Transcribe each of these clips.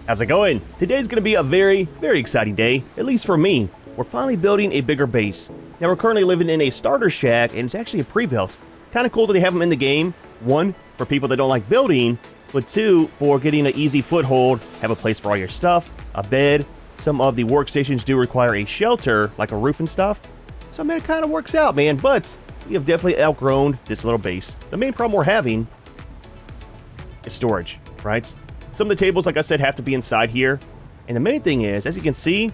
How's it going? Today's going to be a very exciting day, at least for me. We're finally building a bigger base. Now we're currently living in a starter shack, and it's actually a pre-built. Kind of cool that they have them in the game. One, for people that don't like building, but two, for getting an easy foothold, have a place for all your stuff, a bed. Some of the workstations do require a shelter, like a roof and stuff. So man, it kind of works out, man, but we have definitely outgrown this little base. The main problem we're having is storage, right? Some of the tables, like I said, have to be inside here. And the main thing is, as you can see,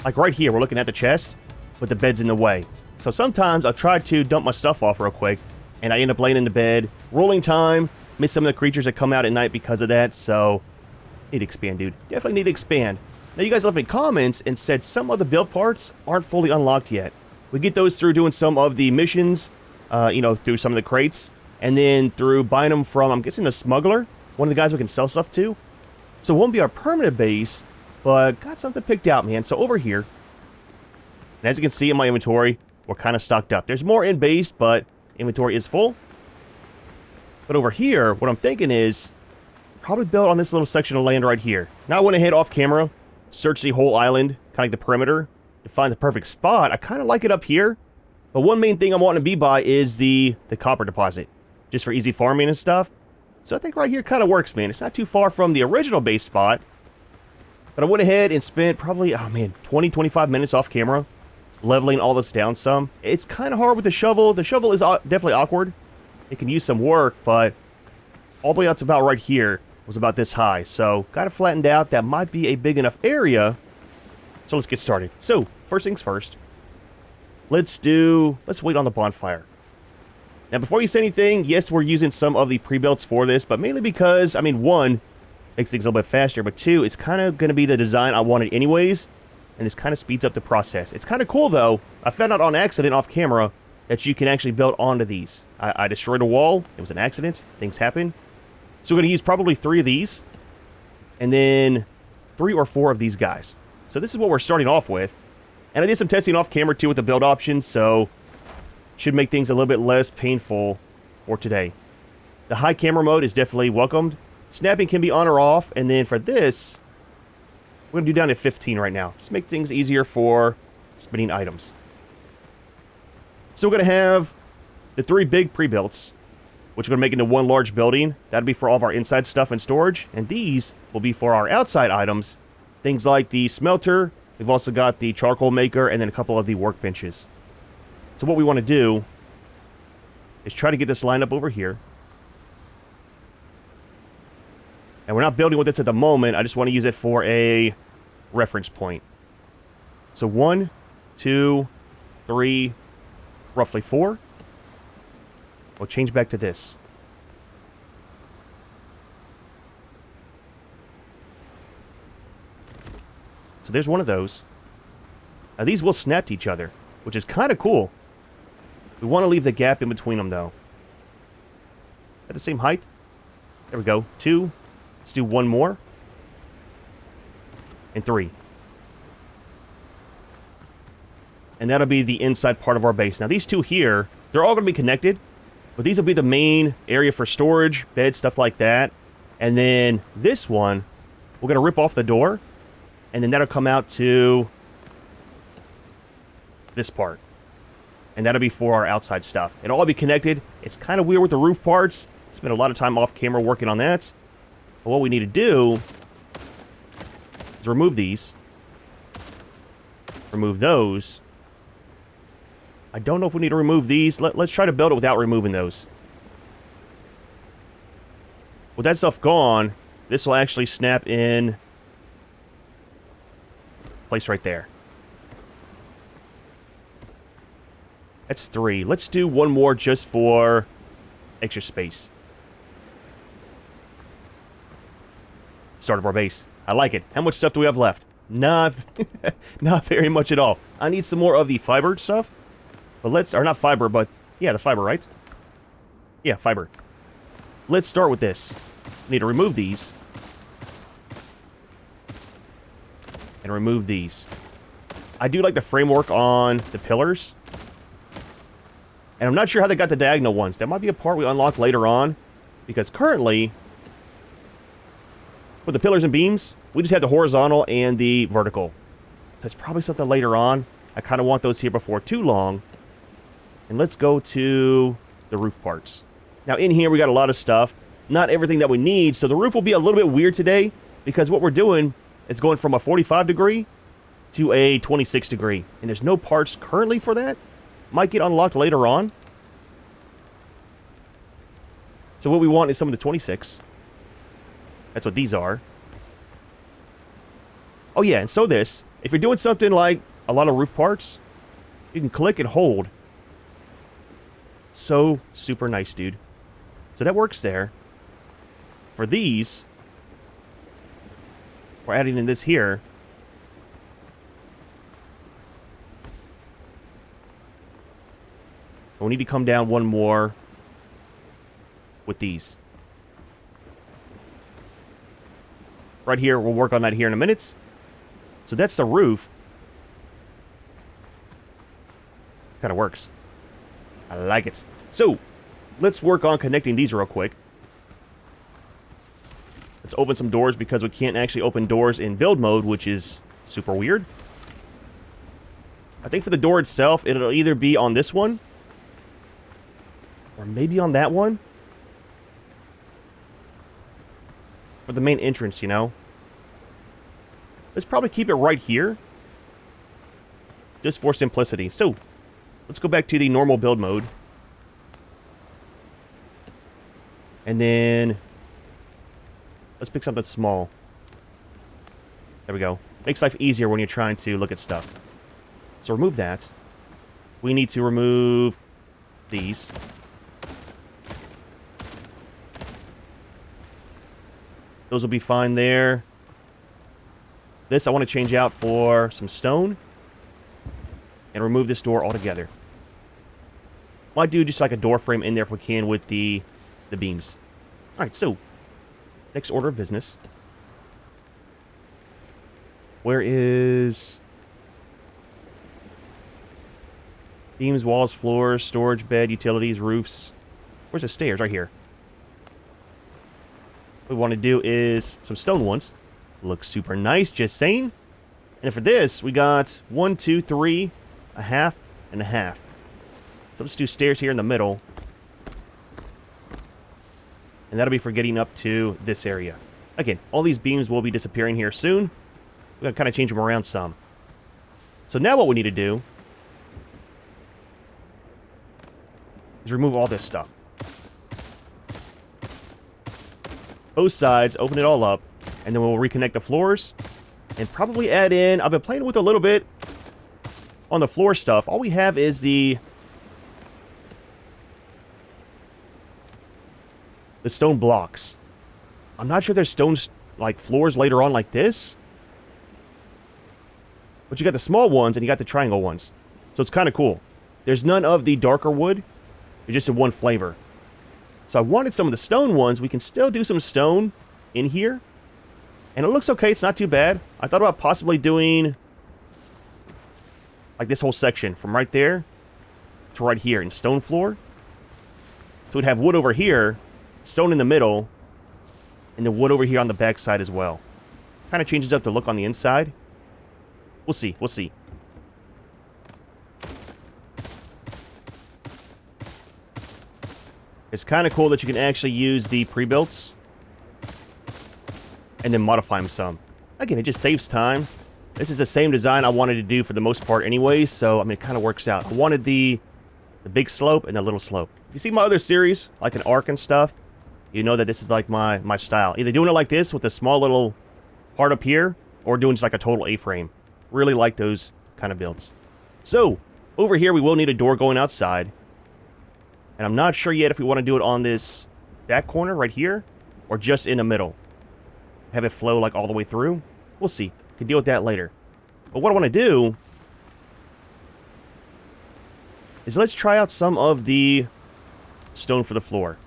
like right here, we're looking at the chest, but the bed's in the way. So sometimes I'll try to dump my stuff off real quick, and I end up laying in the bed. Rolling time, miss some of the creatures that come out at night because of that, so need to expand, dude. Definitely need to expand. Now, you guys left me comments and said some of the build parts aren't fully unlocked yet. We get those through doing some of the missions, through some of the crates, and then through buying them from, I'm guessing, the smuggler, one of the guys we can sell stuff to. So it won't be our permanent base, but got something picked out, man. So over here, and as you can see in my inventory, we're kind of stocked up. There's more in base, but inventory is full. But over here, what I'm thinking is probably build on this little section of land right here. Now I went ahead off camera, search the whole island, kind of like the perimeter, to find the perfect spot. I kind of like it up here, but one main thing I'm wanting to be by is the copper deposit, just for easy farming and stuff. So I think right here kind of works, man. It's not too far from the original base spot. But I went ahead and spent probably, 20-25 minutes off camera leveling all this down some. It's kind of hard with the shovel. The shovel is definitely awkward. It can use some work, but all the way out to about right here was about this high. So got it flattened out. That might be a big enough area. So let's get started. So first things first. Let's wait on the bonfire. Now, before you say anything, yes, we're using some of the pre-builts for this, but mainly because, one, makes things a little bit faster, but two, it's kind of going to be the design I wanted anyways, and this kind of speeds up the process. It's kind of cool, though. I found out on accident off camera that you can actually build onto these. I destroyed a wall. It was an accident. Things happen. So we're going to use probably 3 of these, and then 3 or 4 of these guys. So this is what we're starting off with, and I did some testing off camera, too, with the build options, so should make things a little bit less painful for today. The high camera mode is definitely welcomed. Snapping can be on or off, and then for this, we're going to do down to 15 right now. Just make things easier for spinning items. So we're going to have the 3 big pre-builts, which are going to make into one large building. That'll be for all of our inside stuff and storage, and these will be for our outside items. Things like the smelter, we've also got the charcoal maker, and then a couple of the workbenches. So what we want to do is try to get this lined up over here. And we're not building with this at the moment. I just want to use it for a reference point. So 1, 2, 3, roughly 4. We'll change back to this. So there's one of those. Now these will snap to each other, which is kind of cool. We want to leave the gap in between them, though. At the same height. There we go. 2. Let's do 1 more. And 3. And that'll be the inside part of our base. Now, these 2 here, they're all going to be connected. But these will be the main area for storage, beds, stuff like that. And then this one, we're going to rip off the door. And then that'll come out to this part. And that'll be for our outside stuff. It'll all be connected. It's kind of weird with the roof parts. Spent a lot of time off camera working on that. But what we need to do is remove these. Remove those. I don't know if we need to remove these. Let's try to build it without removing those. With that stuff gone, this will actually snap in place right there. That's 3. Let's do 1 more just for extra space. Start of our base. I like it. How much stuff do we have left? Not very much at all. I need some more of the fiber stuff. But let's, or not fiber, but yeah, the fiber, right? Yeah, fiber. Let's start with this. Need to remove these. And remove these. I do like the framework on the pillars. And I'm not sure how they got the diagonal ones. That might be a part we unlock later on. Because currently, For the pillars and beams, we just have the horizontal and the vertical. That's probably something later on. I kind of want those here before too long. And let's go to the roof parts. Now in here we got a lot of stuff. Not everything that we need, so the roof will be a little bit weird today because what we're doing is going from a 45 degree to a 26 degree. And there's no parts currently for that. Might get unlocked later on. So what we want is some of the 26. That's what these are. Oh yeah, and so this. If you're doing something like a lot of roof parts, you can click and hold. So super nice, dude. So that works there. For these, we're adding in this here. And we need to come down one more with these. Right here, we'll work on that here in a minute. So that's the roof. Kind of works. I like it. So, let's work on connecting these real quick. Let's open some doors because we can't actually open doors in build mode, which is super weird. I think for the door itself, it'll either be on this one or maybe on that one. For the main entrance, you know. Let's probably keep it right here. Just for simplicity. So, let's go back to the normal build mode. And then let's pick something small. There we go. Makes life easier when you're trying to look at stuff. So remove that. We need to remove these. Those will be fine there. This I want to change out for some stone. And remove this door altogether. Might do just like a door frame in there if we can with the beams. Alright, so next order of business. Where is beams, walls, floors, storage, bed, utilities, roofs? Where's the stairs? Right here. What we want to do is some stone ones. Looks super nice, just saying. And for this, we got 1, 2, 3, a half, and a half. So let's do stairs here in the middle. And that'll be for getting up to this area. Again, all these beams will be disappearing here soon. We're going to kind of change them around some. So now what we need to do is remove all this stuff. Both sides, open it all up, and then we'll reconnect the floors. And probably add in, I've been playing with a little bit on the floor stuff. All we have is the stone blocks. I'm not sure there's stone like floors later on like this. But you got the small ones and you got the triangle ones. So it's kind of cool. There's none of the darker wood. It's just a one flavor. So I wanted some of the stone ones. We can still do some stone in here. And it looks okay. It's not too bad. I thought about possibly doing like this whole section from right there to right here in stone floor. So we'd have wood over here, stone in the middle, and the wood over here on the back side as well. Kind of changes up the look on the inside. We'll see. We'll see. It's kind of cool that you can actually use the pre-builts and then modify them some. Again, it just saves time. This is the same design I wanted to do for the most part anyway, so I mean, it kind of works out. I wanted the big slope and the little slope. If you see my other series, like an arc and stuff, you know that this is like my style. Either doing it like this with a small little part up here, or doing just like a total A-frame. Really like those kind of builds. So, over here we will need a door going outside. And I'm not sure yet if we want to do it on this back corner right here, or just in the middle. Have it flow like all the way through. We'll see. Can deal with that later. But what I want to do is let's try out some of the stone for the floor.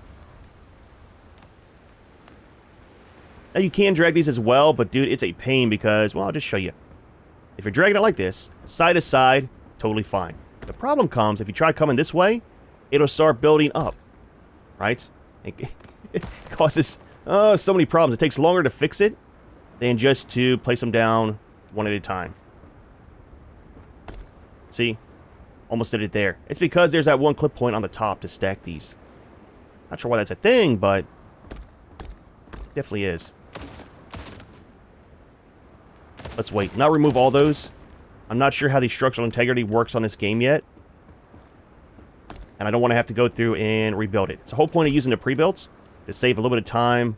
Now you can drag these as well, but dude, it's a pain because, well, I'll just show you. If you're dragging it like this, side to side, totally fine. The problem comes if you try coming this way, it'll start building up, right? It causes so many problems. It takes longer to fix it than just to place them down one at a time. See? Almost did it there. It's because there's that one clip point on the top to stack these. Not sure why that's a thing, but definitely is. Let's wait. Not remove all those. I'm not sure how the structural integrity works on this game yet. And I don't want to have to go through and rebuild it. It's the whole point of using the pre-builts to save a little bit of time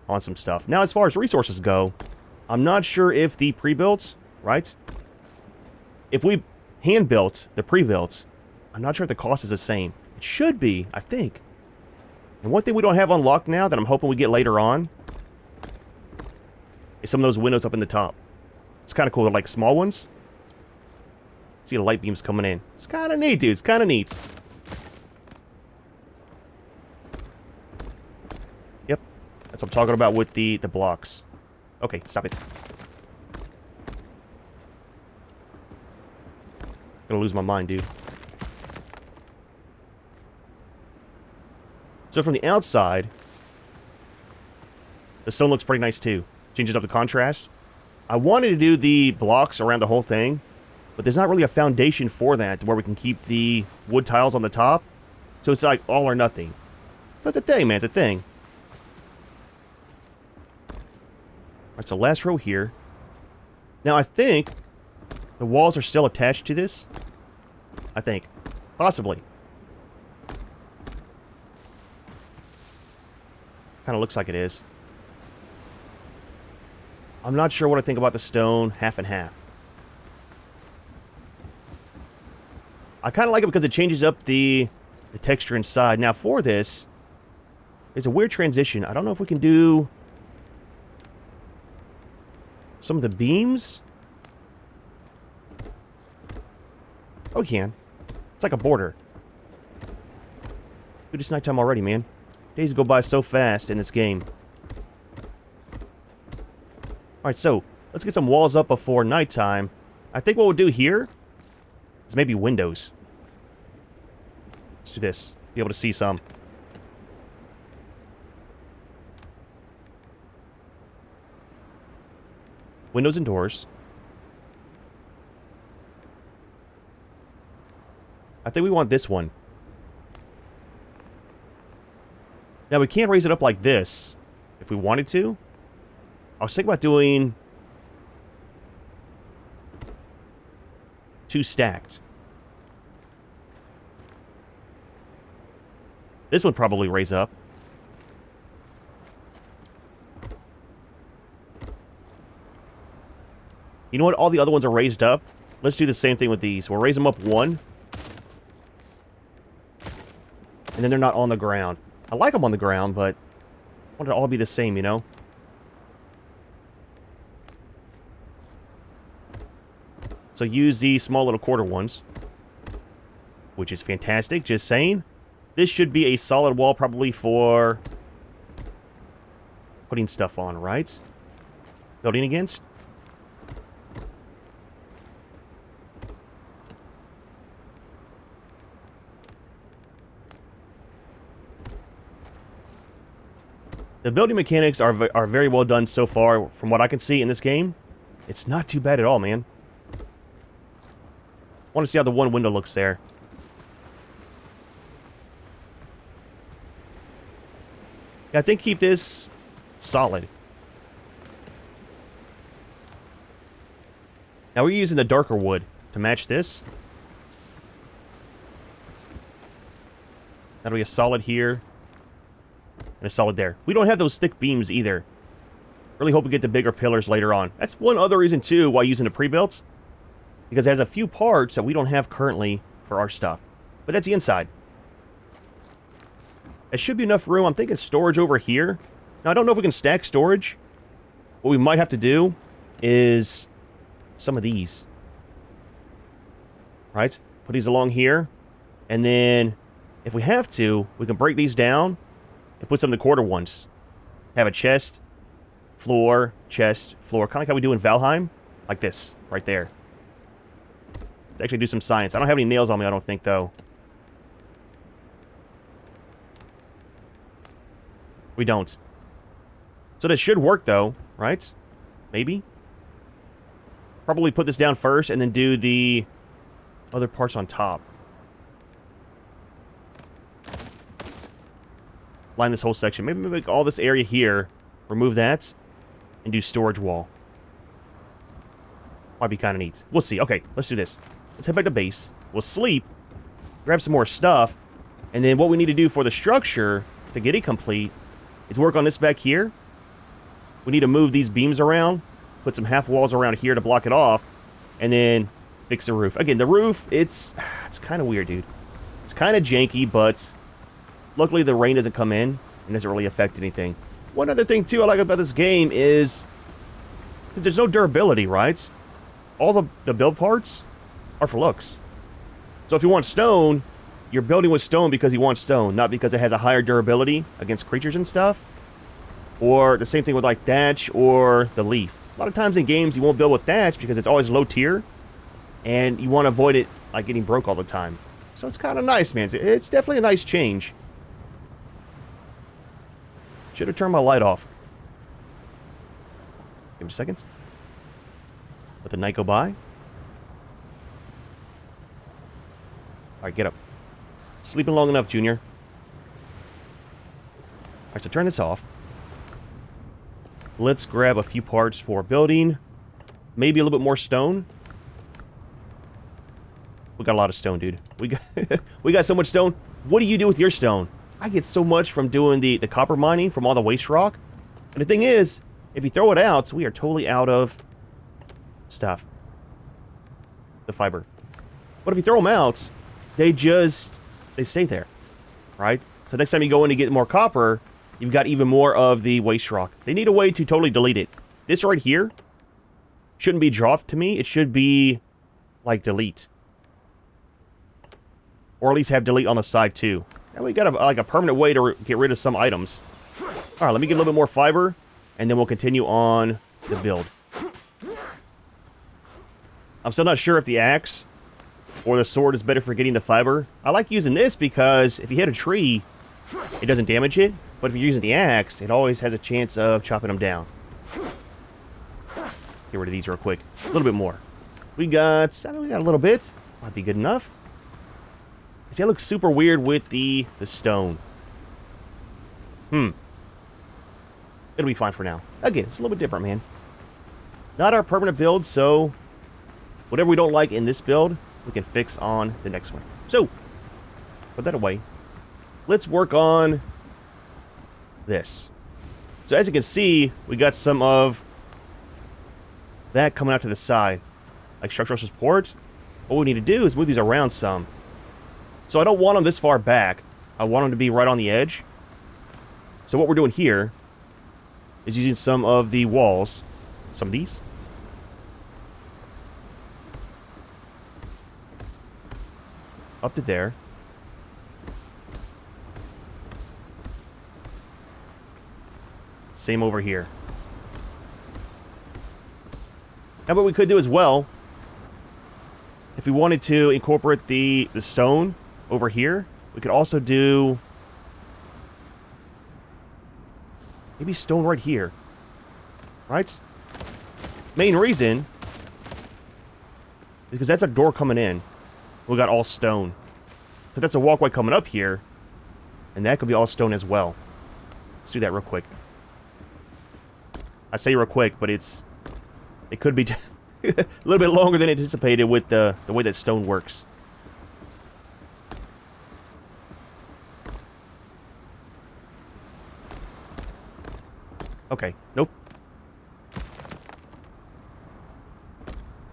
on some stuff. Now, as far as resources go, I'm not sure if the pre-builts, right? If we hand-built the pre-builts, I'm not sure if the cost is the same. It should be, I think. And one thing we don't have unlocked now that I'm hoping we get later on is some of those windows up in the top. It's kind of cool. They're like small ones. See the light beams coming in. It's kind of neat, dude. It's kind of neat. Yep. That's what I'm talking about with the blocks. Okay, stop it. Gonna lose my mind, dude. So from the outside, the stone looks pretty nice too. Changes up the contrast. I wanted to do the blocks around the whole thing, but there's not really a foundation for that to where we can keep the wood tiles on the top. So it's like all or nothing. So it's a thing, man. It's a thing. Alright, so last row here. Now I think the walls are still attached to this. I think. Possibly. Kind of looks like it is. I'm not sure what I think about the stone half and half. I kind of like it because it changes up the texture inside. Now for this, there's a weird transition. I don't know if we can do some of the beams. Oh, we can. It's like a border. Dude, it's nighttime already, man. Days go by so fast in this game. Alright, so let's get some walls up before nighttime. I think what we'll do here is maybe windows. Let's do this. Be able to see some. Windows and doors. I think we want this one. Now, we can't raise it up like this if we wanted to. I was thinking about doing 2 stacked. This would probably raise up. You know what? All the other ones are raised up. Let's do the same thing with these. We'll raise them up 1. And then they're not on the ground. I like them on the ground, but I want it to all be the same, you know? So use these small little quarter ones, which is fantastic, just saying. This should be a solid wall probably for putting stuff on, right? Building against. The building mechanics are very well done so far, from what I can see in this game. It's not too bad at all, man. I want to see how the one window looks there. Yeah, I think keep this solid. Now we're using the darker wood to match this. That'll be a solid here. And a solid there. We don't have those thick beams either. Really hope we get the bigger pillars later on. That's one other reason, too, why using the pre-builts. Because it has a few parts that we don't have currently for our stuff. But that's the inside. There should be enough room. I'm thinking storage over here. Now, I don't know if we can stack storage. What we might have to do is some of these. Right? Put these along here. And then, if we have to, we can break these down and put some of the quarter ones. Have a chest, floor, chest, floor. Kind of like how we do in Valheim. Like this, right there. Let's actually do some science. I don't have any nails on me, I don't think, though. We don't. So this should work, though, right? Maybe? Probably put this down first and then do the other parts on top. Line this whole section. Maybe make all this area here. Remove that. And do storage wall. Might be kind of neat. We'll see. Okay, let's do this. Let's head back to base. We'll sleep. Grab some more stuff. And then what we need to do for the structure to get it complete is work on this back here. We need to move these beams around. Put some half walls around here to block it off. And then fix the roof. Again, the roof, it's kind of weird, dude. It's kind of janky, but luckily the rain doesn't come in and doesn't really affect anything. One other thing, too, I like about this game is there's no durability, right? All the build parts are for looks. So if you want stone, you're building with stone because you want stone, not because it has a higher durability against creatures and stuff. Or the same thing with, like, thatch or the leaf. A lot of times in games, you won't build with thatch because it's always low tier. And you want to avoid it, like, getting broke all the time. So it's kind of nice, man. It's definitely a nice change. Should have turned my light off. Give me a second. Let the night go by. Alright, get up. Sleeping long enough, Junior. Alright, so turn this off. Let's grab a few parts for building. Maybe a little bit more stone. We got a lot of stone, dude. We got so much stone. What do you do with your stone? I get so much from doing the copper mining from all the waste rock. And the thing is, if you throw it out, we are totally out of stuff. The fiber. But if you throw them out, they stay there. Right? So next time you go in to get more copper, you've got even more of the waste rock. They need a way to totally delete it. This right here shouldn't be dropped to me. It should be, like, delete. Or at least have delete on the side, too. Now we got a permanent way to get rid of some items. Alright, let me get a little bit more fiber, and then we'll continue on the build. I'm still not sure if the axe or the sword is better for getting the fiber. I like using this because if you hit a tree, it doesn't damage it. But if you're using the axe, it always has a chance of chopping them down. Get rid of these real quick. A little bit more. We got a little bit. Might be good enough. See, that looks super weird with the stone. It'll be fine for now. Again, it's a little bit different, man. Not our permanent build, so whatever we don't like in this build, we can fix on the next one. So, put that away. Let's work on this. So as you can see, we got some of that coming out to the side. Like structural support. What we need to do is move these around some. So I don't want them this far back. I want them to be right on the edge. So what we're doing here is using some of the walls. Some of these. Up to there. Same over here. Now what we could do as well, if we wanted to incorporate the stone over here, we could also do maybe stone right here. Right? Main reason is because that's a door coming in. We got all stone. But that's a walkway coming up here, and that could be all stone as well. Let's do that real quick. I say real quick, but it could be a little bit longer than anticipated with the way that stone works. Okay, nope.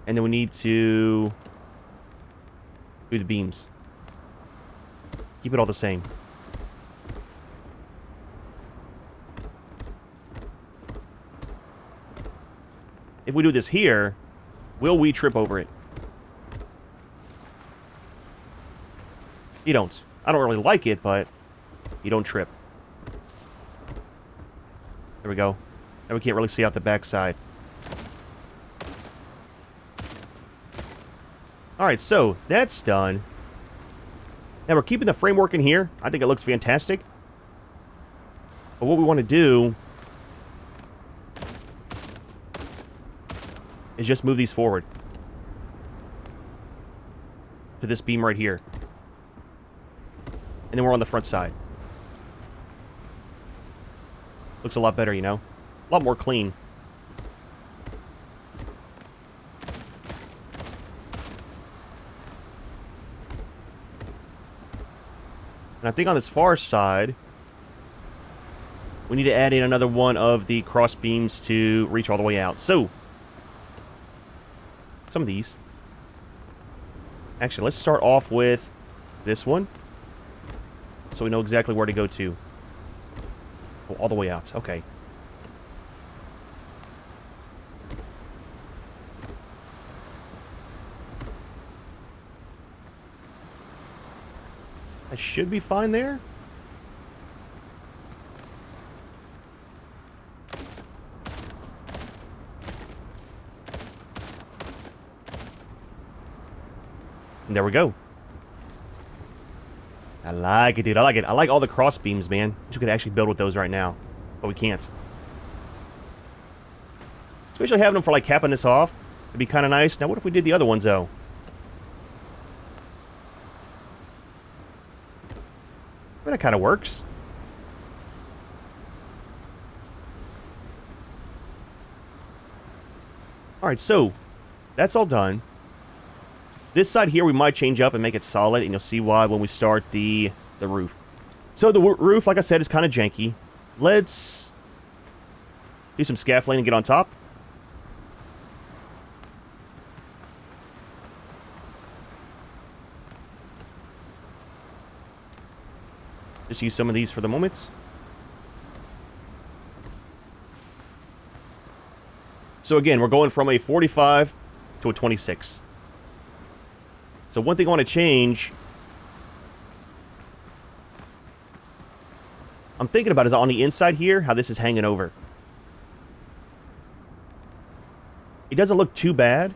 And then we need to do the beams. Keep it all the same. If we do this here, will we trip over it? You don't. I don't really like it, but you don't trip. There we go. Now we can't really see out the backside. Alright, so that's done. Now we're keeping the framework in here. I think it looks fantastic. But what we want to do is just move these forward. To this beam right here. And then we're on the front side. Looks a lot better, you know? A lot more clean. And I think on this far side, we need to add in another one of the cross beams to reach all the way out. So, some of these. Actually, let's start off with this one. So we know exactly where to go to. Oh, all the way out. Okay. That should be fine there. And there we go. I like it, dude. I like it. I like all the cross beams, man. Wish we could actually build with those right now. But we can't. Especially having them for, like, capping this off. It'd be kind of nice. Now, what if we did the other ones, though? Well, that kind of works. Alright, so that's all done. This side here we might change up and make it solid, and you'll see why when we start the roof. So the roof, like I said, is kind of janky. Let's do some scaffolding and get on top. Just use some of these for the moment. So again, we're going from a 45 to a 26. So one thing I want to change, I'm thinking about is on the inside here, how this is hanging over. It doesn't look too bad.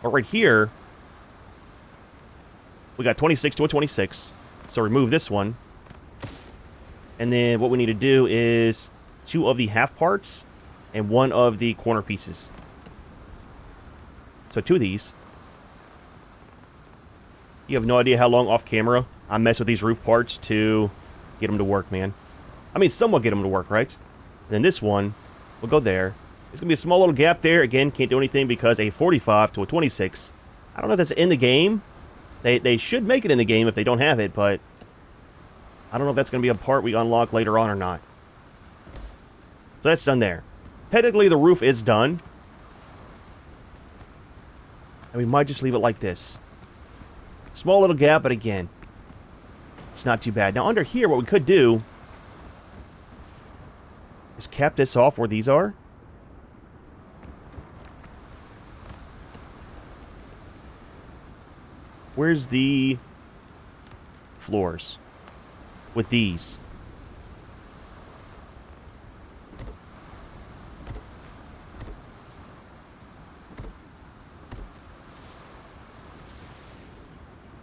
But right here, we got 26 to a 26. So remove this one. And then what we need to do is 2 of the half parts and 1 of the corner pieces. So 2 of these. You have no idea how long off camera I mess with these roof parts to get them to work, man. I mean, somewhat get them to work, right? And then this one will go there. There's going to be a small little gap there. Again, can't do anything because a 45 to a 26. I don't know if that's in the game. They should make it in the game if they don't have it, but I don't know if that's going to be a part we unlock later on or not. So that's done there. Technically, the roof is done. And we might just leave it like this. Small little gap, but again, it's not too bad. Now, under here, what we could do is cap this off where these are. Where's the floors? With these.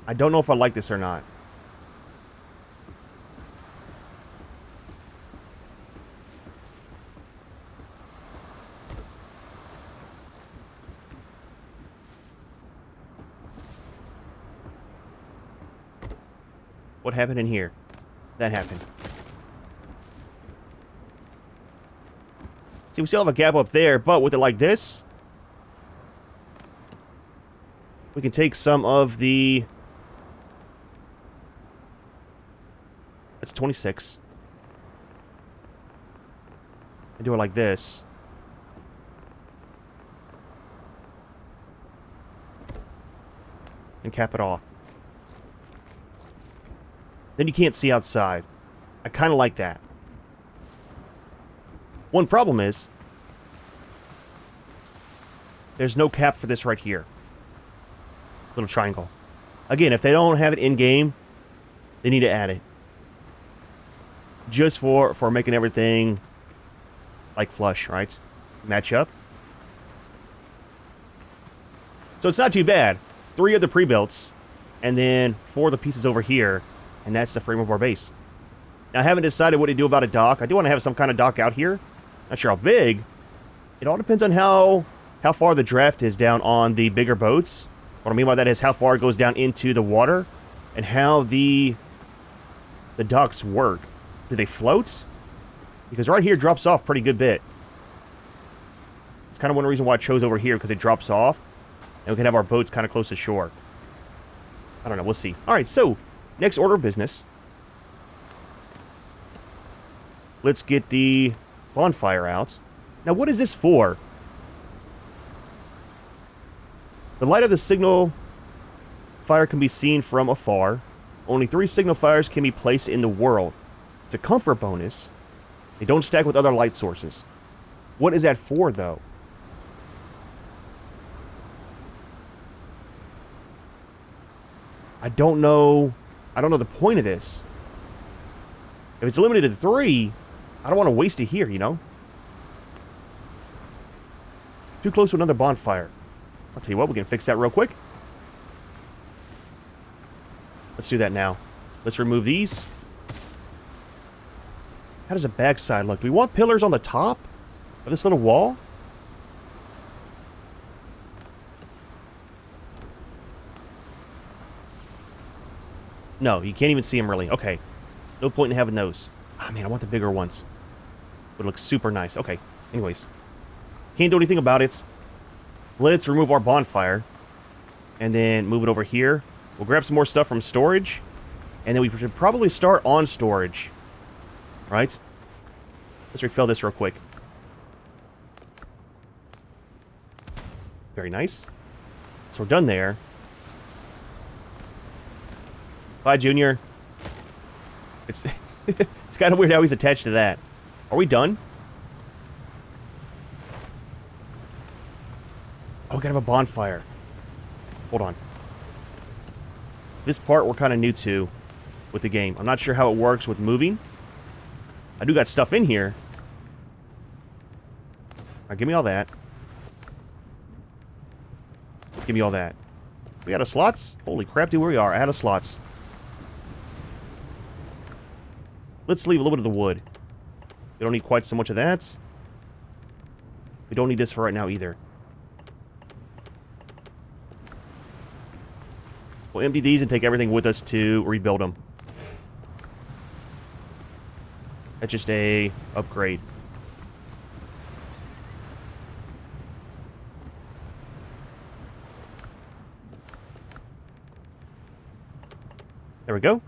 I don't know if I like this or not. What happened in here? That happened. See, we still have a gap up there, but with it like this, we can take some of the... That's 26. And do it like this. And cap it off. Then you can't see outside. I kind of like that. One problem is there's no cap for this right here. Little triangle. Again, if they don't have it in-game, they need to add it. Just for making everything like flush, right? Match up. So it's not too bad. 3 of the pre-builts, and then 4 of the pieces over here, and that's the frame of our base. Now, I haven't decided what to do about a dock. I do want to have some kind of dock out here. Not sure how big. It all depends on how far the draft is down on the bigger boats. What I mean by that is how far it goes down into the water and how the docks work. Do they float? Because right here drops off pretty good bit. It's kind of one reason why I chose over here, because it drops off. And we can have our boats kind of close to shore. I don't know. We'll see. All right, so next order of business. Let's get the bonfire out. Now, what is this for? The light of the signal fire can be seen from afar. Only 3 signal fires can be placed in the world. It's a comfort bonus. They don't stack with other light sources. What is that for, though? I don't know the point of this. If it's limited to 3, I don't want to waste it here, you know? Too close to another bonfire. I'll tell you what, we can fix that real quick. Let's do that now. Let's remove these. How does the backside look? Do we want pillars on the top of this little wall? No, you can't even see them really. Okay. No point in having those. Ah, man, I want the bigger ones. It looks super nice. Okay. Anyways. Can't do anything about it. Let's remove our bonfire. And then move it over here. We'll grab some more stuff from storage. And then we should probably start on storage. Right? Let's refill this real quick. Very nice. So we're done there. Bye, Junior. It's it's kind of weird how he's attached to that. Are we done? Oh, we gotta have a bonfire. Hold on. This part we're kind of new to with the game. I'm not sure how it works with moving. I do got stuff in here. Alright, give me all that. Give me all that. We out of slots? Holy crap, dude, where we are. Out of slots. Let's leave a little bit of the wood. We don't need quite so much of that. We don't need this for right now either. We'll empty these and take everything with us to rebuild them. That's just a upgrade. There we go.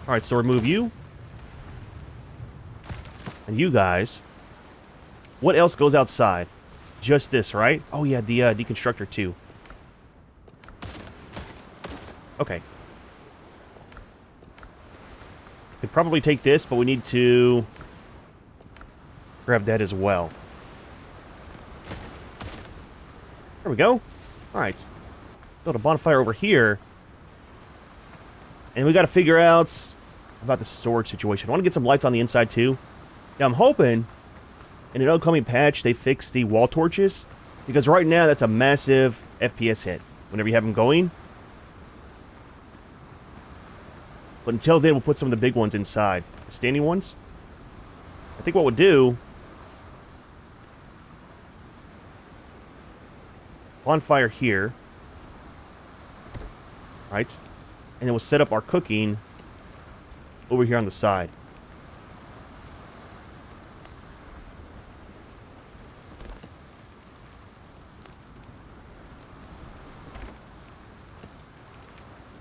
Alright, so remove you. And you guys. What else goes outside? Just this, right? Oh yeah, the deconstructor too. Okay. Could probably take this, but we need to grab that as well. There we go. Alright. Build a bonfire over here. And we got to figure out about the storage situation. I want to get some lights on the inside too. Now I'm hoping in an upcoming patch they fix the wall torches, because right now that's a massive FPS hit whenever you have them going. But until then, we'll put some of the big ones inside. The standing ones. I think what we'll do... bonfire here. Right? And then we'll set up our cooking over here on the side.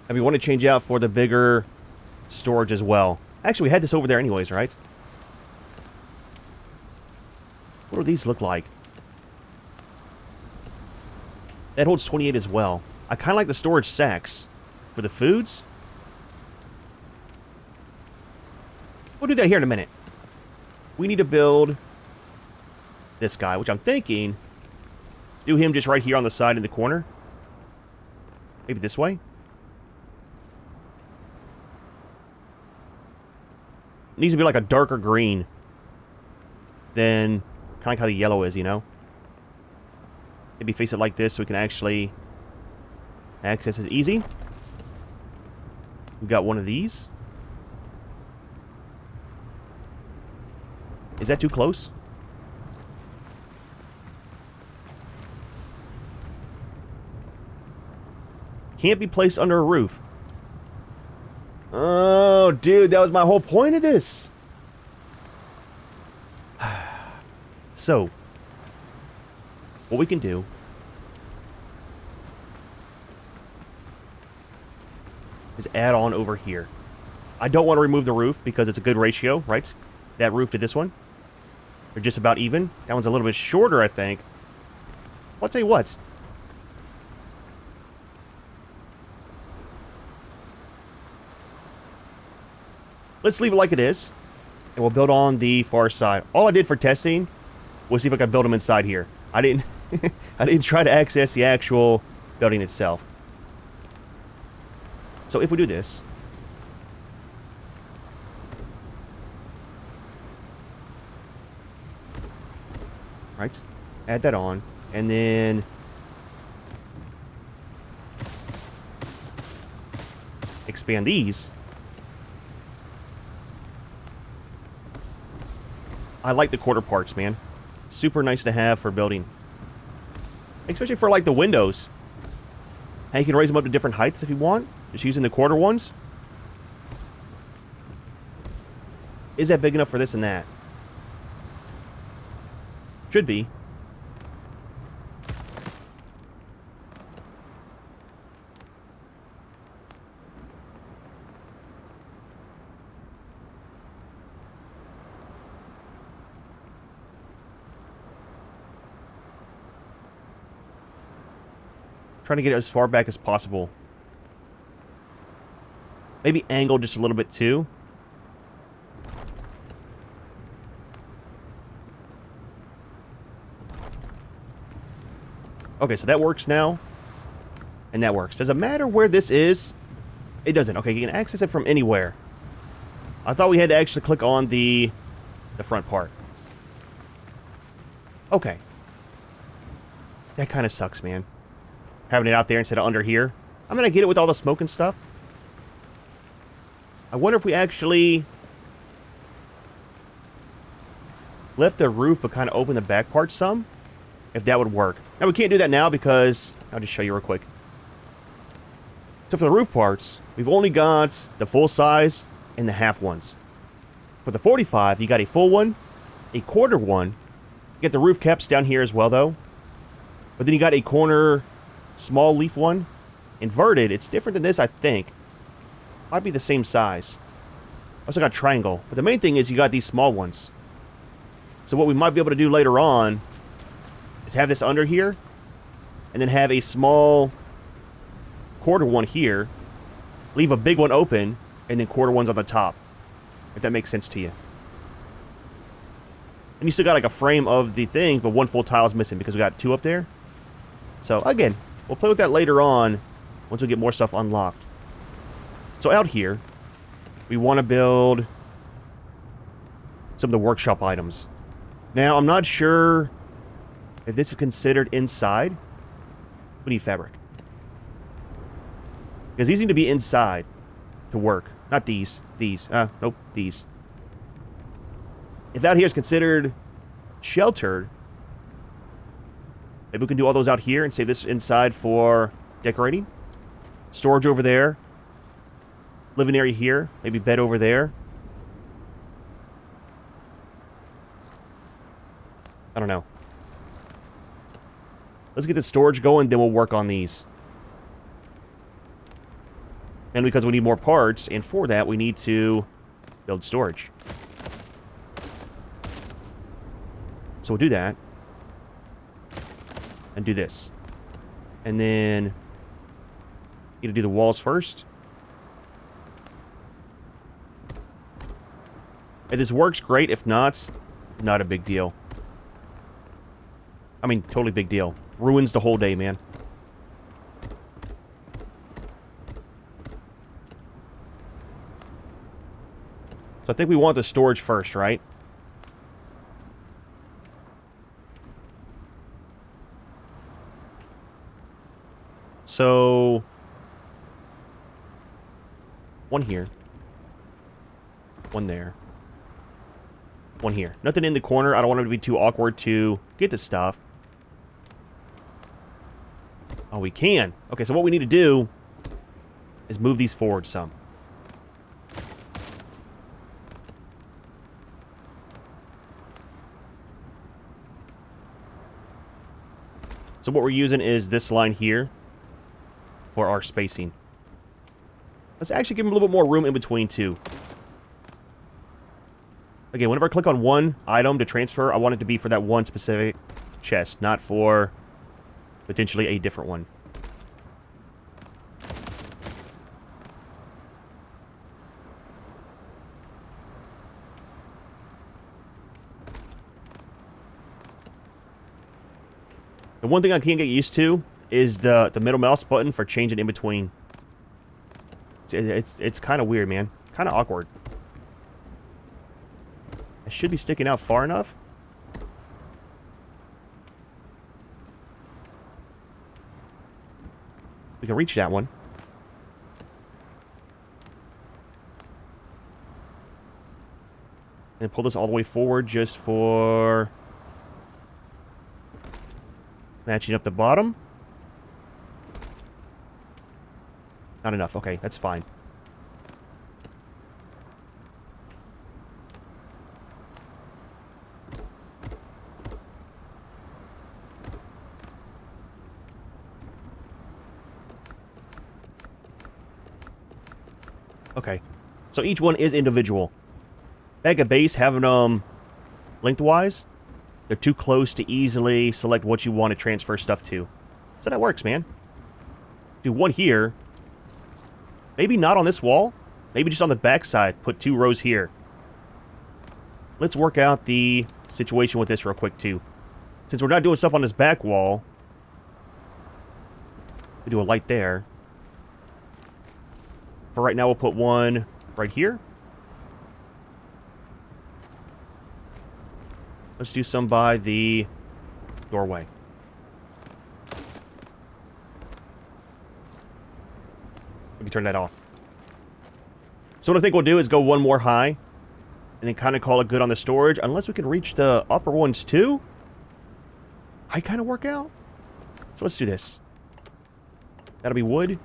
And we want to change out for the bigger storage as well. Actually, we had this over there anyways, right? What do these look like? That holds 28 as well. I kind of like the storage sacks for the foods. We'll do that here in a minute. We need to build this guy, which I'm thinking do him just right here on the side in the corner. Maybe this way. It needs to be like a darker green than kind of like how the yellow is, you know? Maybe face it like this so we can actually access it easy. We got one of these. Is that too close? Can't be placed under a roof. Oh, dude, that was my whole point of this. So, what we can do is add on over here. I don't want to remove the roof because it's a good ratio, right? That roof to this one. They're just about even. That one's a little bit shorter, I think. Well, I'll tell you what. Let's leave it like it is, and we'll build on the far side. All I did for testing was see if I could build them inside here. I didn't I didn't try to access the actual building itself. So if we do this, right, add that on, and then expand these. I like the quarter parts, man. Super nice to have for building. Especially for, like, the windows. And you can raise them up to different heights if you want. Just using the quarter ones. Is that big enough for this and that? Should be. Trying to get it as far back as possible. Maybe angle just a little bit too. Okay, so that works now. And that works. Does it matter where this is? It doesn't. Okay, you can access it from anywhere. I thought we had to actually click on the front part. Okay. That kind of sucks, man. Having it out there instead of under here. I'm going to get it with all the smoke and stuff. I wonder if we actually lift the roof but kind of open the back part some. If that would work. Now, we can't do that now because... I'll just show you real quick. So for the roof parts, we've only got the full size and the half ones. For the 45, you got a full one, a quarter one. You get the roof caps down here as well, though. But then you got a corner... small leaf one. Inverted. It's different than this, I think. Might be the same size. Also got triangle. But the main thing is you got these small ones. So what we might be able to do later on is have this under here. And then have a small quarter one here. Leave a big one open. And then quarter ones on the top. If that makes sense to you. And you still got like a frame of the thing. But one full tile is missing because we got two up there. So again... we'll play with that later on, once we get more stuff unlocked. So out here, we want to build some of the workshop items. Now, I'm not sure if this is considered inside. We need fabric. Because these need to be inside to work. Not these. These. Nope. These. If out here is considered sheltered... maybe we can do all those out here and save this inside for decorating. Storage over there. Living area here. Maybe bed over there. I don't know. Let's get the storage going, then we'll work on these. And because we need more parts, and for that we need to build storage. So we'll do that. And do this. And then... you need to do the walls first. If this works, great. If not, not a big deal. I mean, totally big deal. Ruins the whole day, man. So I think we want the storage first, right? So... One here. One there. One here. Nothing in the corner. I don't want it to be too awkward to get the stuff. Oh, we can. Okay, so what we need to do is move these forward some. So what we're using is this line here for our spacing. Let's actually give them a little bit more room in between, too. Again, whenever I click on one item to transfer, I want it to be for that one specific chest, not for potentially a different one. The one thing I can't get used to is the middle mouse button for changing in between. It's kind of weird, man. Kind of awkward. It should be sticking out far enough. We can reach that one. And pull this all the way forward just for matching up the bottom. Not enough. Okay, that's fine. Okay, so each one is individual. Back at base, having them lengthwise, they're too close to easily select what you want to transfer stuff to. So that works, man. Do one here. Maybe not on this wall. Maybe just on the back side. Put 2 rows here. Let's work out the situation with this real quick, too. Since we're not doing stuff on this back wall, we do a light there. For right now, we'll put one right here. Let's do some by the doorway. We can turn that off. So what I think we'll do is go one more high, and then kind of call it good on the storage, unless we can reach the upper ones too. I kind of work out. So let's do this. That'll be wood.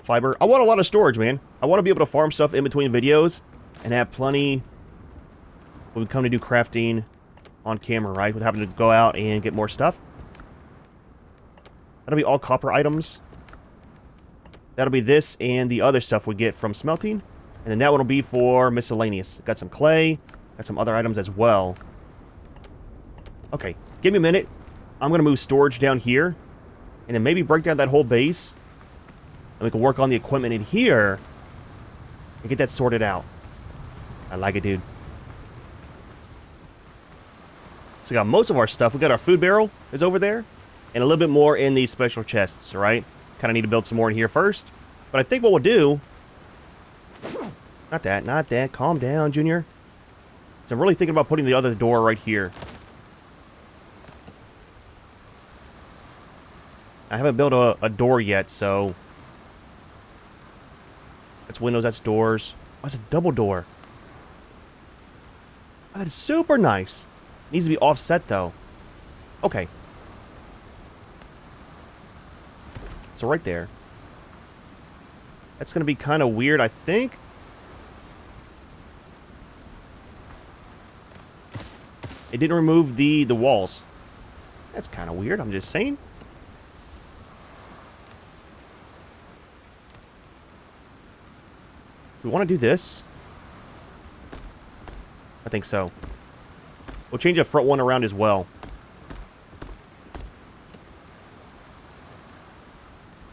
Fiber. I want a lot of storage, man. I want to be able to farm stuff in between videos and have plenty when we come to do crafting on camera, right? With having to go out and get more stuff. That'll be all copper items. That'll be this and the other stuff we get from smelting. And then that one will be for miscellaneous. Got some clay. Got some other items as well. Okay, give me a minute. I'm going to move storage down here. And then maybe break down that whole base. And we can work on the equipment in here and get that sorted out. I like it, dude. So we got most of our stuff. We got our food barrel is over there. And a little bit more in these special chests, right? Kind of need to build some more in here first. But I think what we'll do... Not that. Calm down, Junior. So I'm really thinking about putting the other door right here. I haven't built a door yet, so... That's windows, that's doors. Oh, it's a double door. Oh, that is super nice. Needs to be offset, though. Okay. So right there. That's going to be kind of weird, I think. It didn't remove the walls. That's kind of weird, I'm just saying. We want to do this? I think so. We'll change the front one around as well.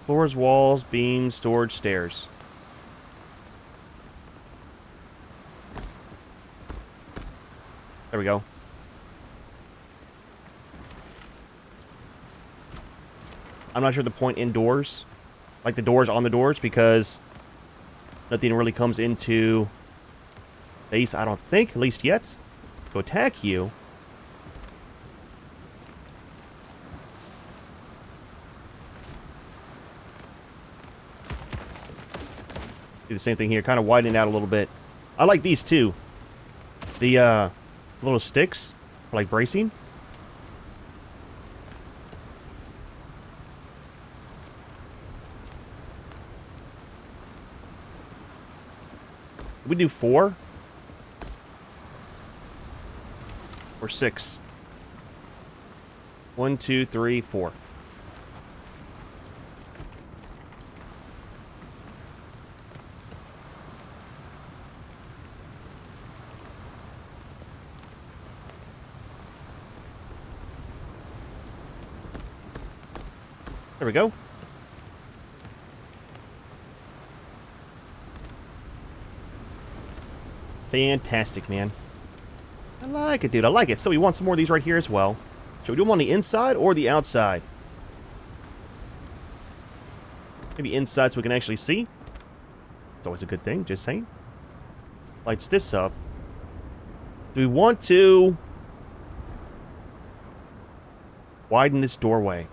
Floors, walls, beams, storage, stairs. There we go. I'm not sure the point indoors. Like the doors on the doors, because nothing really comes into base, I don't think, at least yet, to attack you. Do the same thing here. Kind of widen it out a little bit. I like these too. The little sticks for like bracing. We do 4 or 6. 1, 2, 3, 4. There we go. Fantastic, man. I like it, dude. I like it. So we want some more of these right here as well. Should we do them on the inside or the outside? Maybe inside so we can actually see. It's always a good thing, just saying. Lights this up. Do we want to widen this doorway?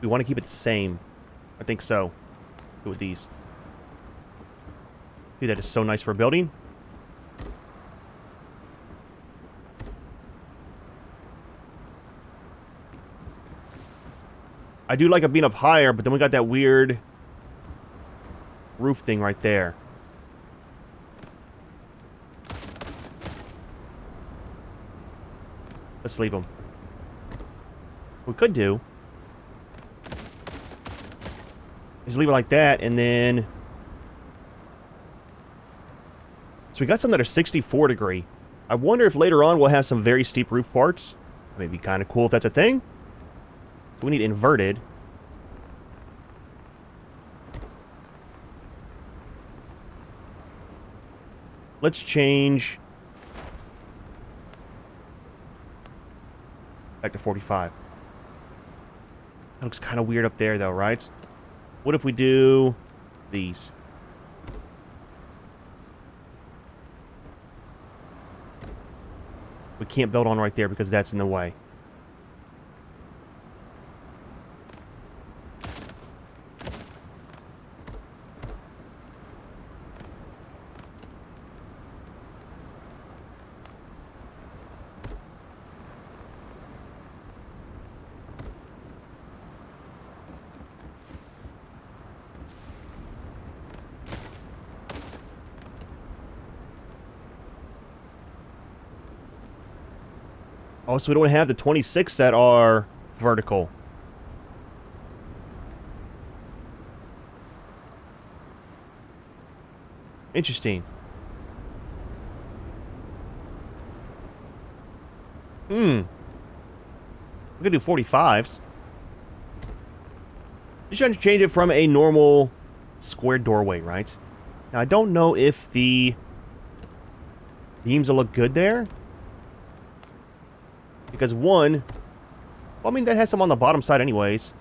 We want to keep it the same. I think so. Do with these. Dude, that is so nice for a building. I do like it being up higher, but then we got that weird roof thing right there. Let's leave them. We could do is leave it like that, and then... So we got some that are 64 degree. I wonder if later on we'll have some very steep roof parts. That may be kind of cool if that's a thing. So we need inverted. Let's change... back to 45. That looks kind of weird up there, though, right? What if we do these? We can't build on right there because that's in the way. Oh, so we don't have the 26 that are vertical. Interesting. We're gonna do 45s. Just trying to change it from a normal square doorway, right? Now, I don't know if the beams will look good there. Because one, well, I mean, that has some on the bottom side anyways.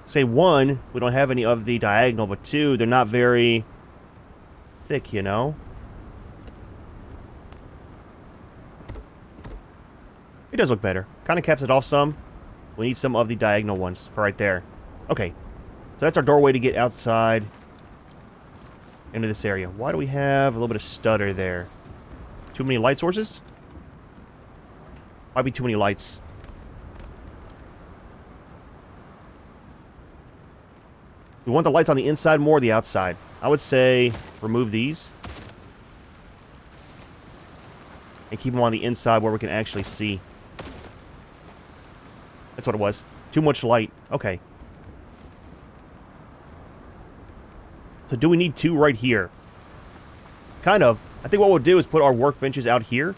Say one, we don't have any of the diagonal, but two, they're not very thick, you know? It does look better. Kind of caps it off some. We need some of the diagonal ones for right there. Okay. So that's our doorway to get outside into this area. Why do we have a little bit of stutter there? Too many light sources? Might be too many lights. We want the lights on the inside more or the outside? I would say remove these. And keep them on the inside where we can actually see. That's what it was. Too much light. Okay. So do we need 2 right here? Kind of. I think what we'll do is put our workbenches out here.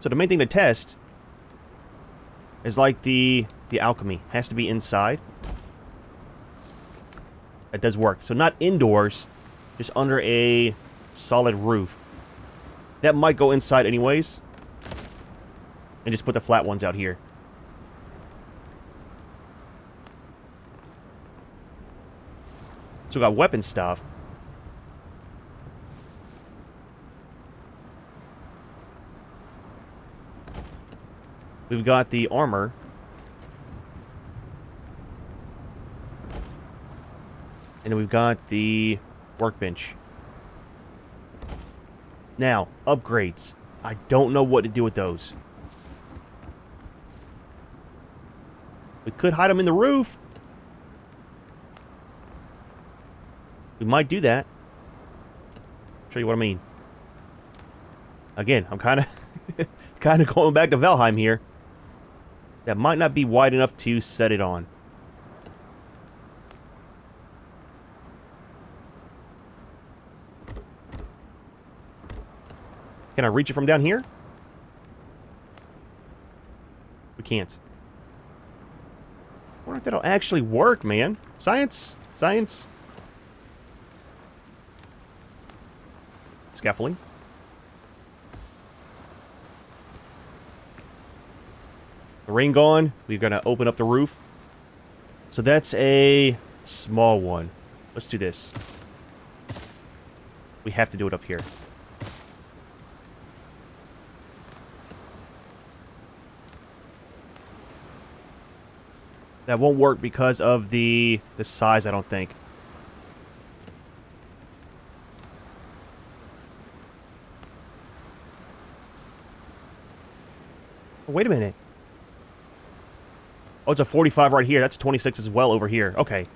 So the main thing to test is like the alchemy. Has to be inside. That does work. So not indoors, just under a solid roof. That might go inside anyways. And just put the flat ones out here. So we got weapon stuff. We've got the armor. And we've got the workbench. Now, upgrades. I don't know what to do with those. We could hide them in the roof. We might do that. Show you what I mean. Again, I'm kind of going back to Valheim here. That might not be wide enough to set it on. Can I reach it from down here? We can't. I wonder if that'll actually work, man. Science. Science. Scaffolding. The rain gone. We're going to open up the roof. So that's a small one. Let's do this. We have to do it up here. That won't work because of the size, I don't think. Oh, wait a minute. Oh, it's a 45 right here. That's a 26 as well over here. Okay.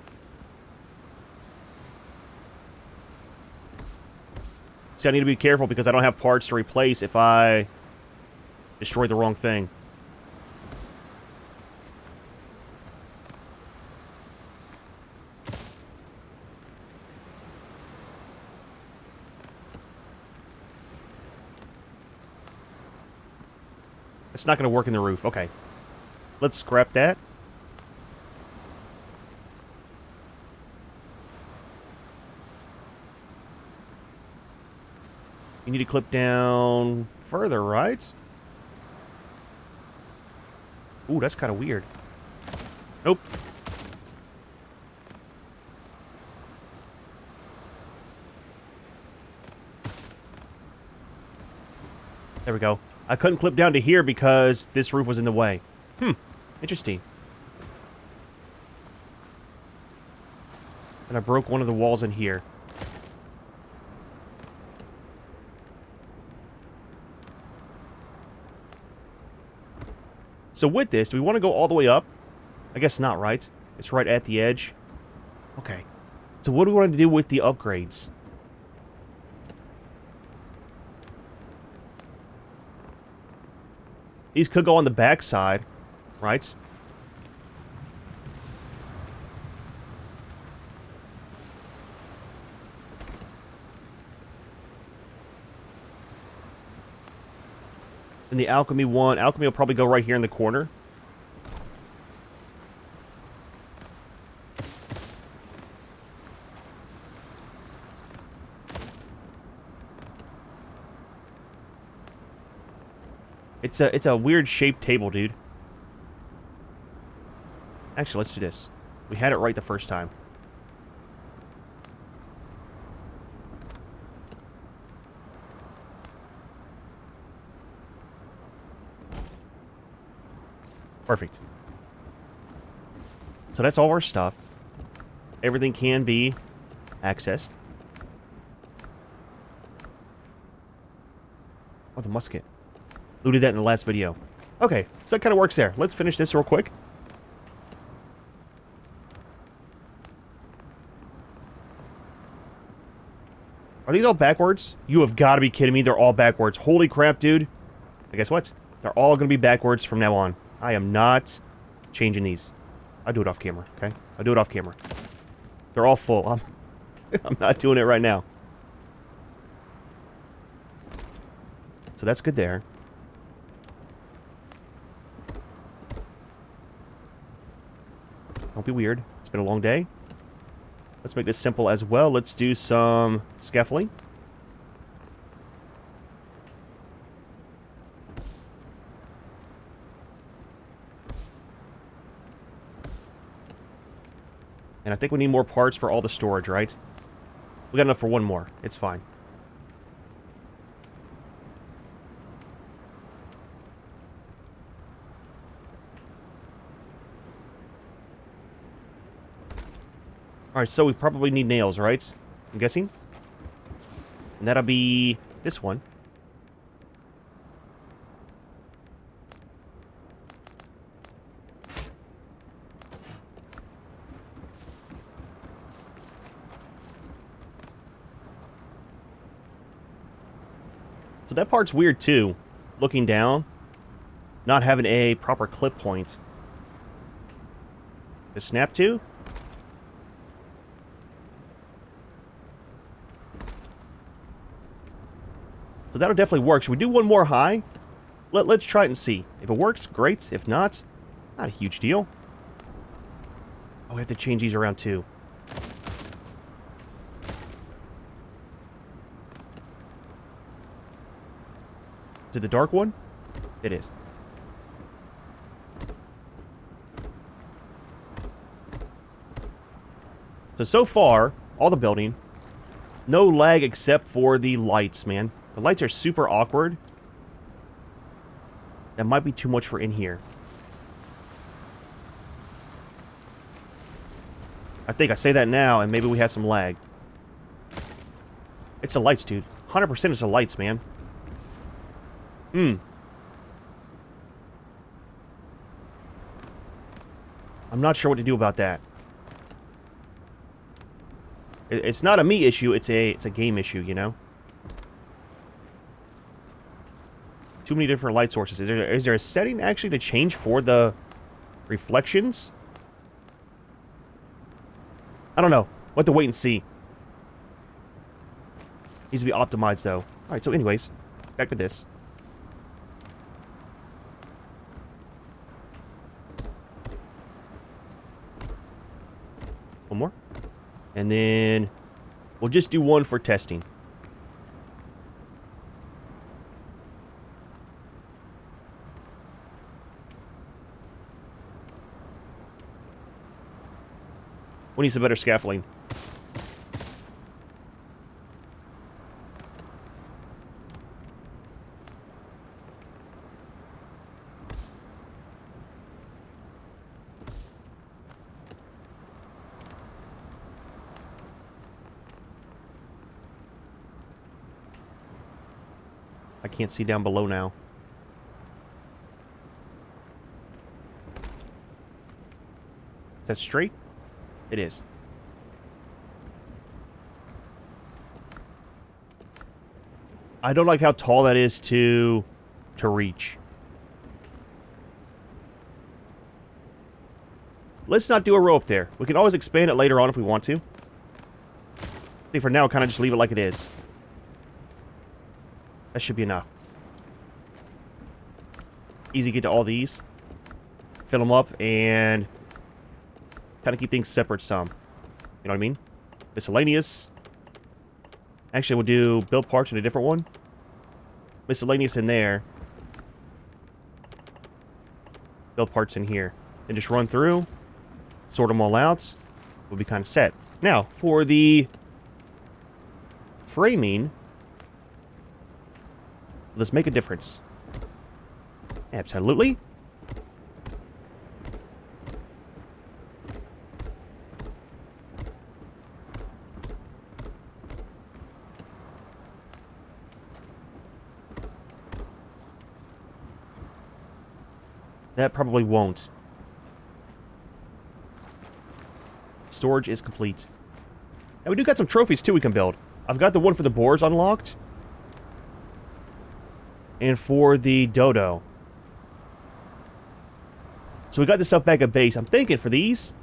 See, I need to be careful because I don't have parts to replace if I destroy the wrong thing. It's not going to work in the roof. Okay. Let's scrap that. You need to clip down further, right? Ooh, that's kind of weird. Nope. There we go. I couldn't clip down to here because this roof was in the way. Interesting. And I broke one of the walls in here. So with this, do we want to go all the way up? I guess not, right? It's right at the edge. Okay. So what do we want to do with the upgrades? These could go on the back side, right? And the alchemy one, alchemy will probably go right here in the corner. It's a weird shaped table, dude. Actually, let's do this. We had it right the first time. Perfect. So that's all our stuff. Everything can be accessed. Oh, the musket. Looted that in the last video. Okay, so that kind of works there. Let's finish this real quick. Are these all backwards? You have got to be kidding me. They're all backwards. Holy crap, dude. And guess what? They're all going to be backwards from now on. I am not changing these. I'll do it off camera, okay? I'll do it off camera. They're all full. I'm not doing it right now. So that's good there. Don't be weird. It's been a long day. Let's make this simple as well. Let's do some scaffolding. And I think we need more parts for all the storage, right? We got enough for one more. It's fine. Alright, so we probably need nails, right? I'm guessing. And that'll be this one. So that part's weird too. Looking down, not having a proper clip point. The snap to? So that'll definitely work. Should we do one more high? Let's try it and see. If it works, great. If not, not a huge deal. Oh, we have to change these around too. Is it the dark one? It is. So far, all the building, no lag except for the lights, man. The lights are super awkward. That might be too much for in here. I think I say that now, and maybe we have some lag. It's the lights, dude. 100% it's the lights, man. I'm not sure what to do about that. It's not a me issue, it's a game issue, you know? Too many different light sources. Is there a setting actually to change for the reflections? I don't know. We'll have to wait and see. Needs to be optimized, though. Alright, so anyways, back to this. One more. And then we'll just do one for testing. We need some better scaffolding. I can't see down below now. Is that straight? It is. I don't like how tall that is to reach. Let's not do a row up there. We can always expand it later on if we want to. I think for now, kind of just leave it like it is. That should be enough. Easy to get to all these. Fill them up and kind of keep things separate some. You know what I mean? Miscellaneous. Actually, we'll do build parts in a different one. Miscellaneous in there. Build parts in here. And just run through. Sort them all out. We'll be kind of set. Now, for the framing, let's make a difference. Absolutely. That probably won't. Storage is complete. And we do got some trophies too we can build. I've got the one for the boars unlocked. And for the dodo. So we got this stuff back at base. I'm thinking for these...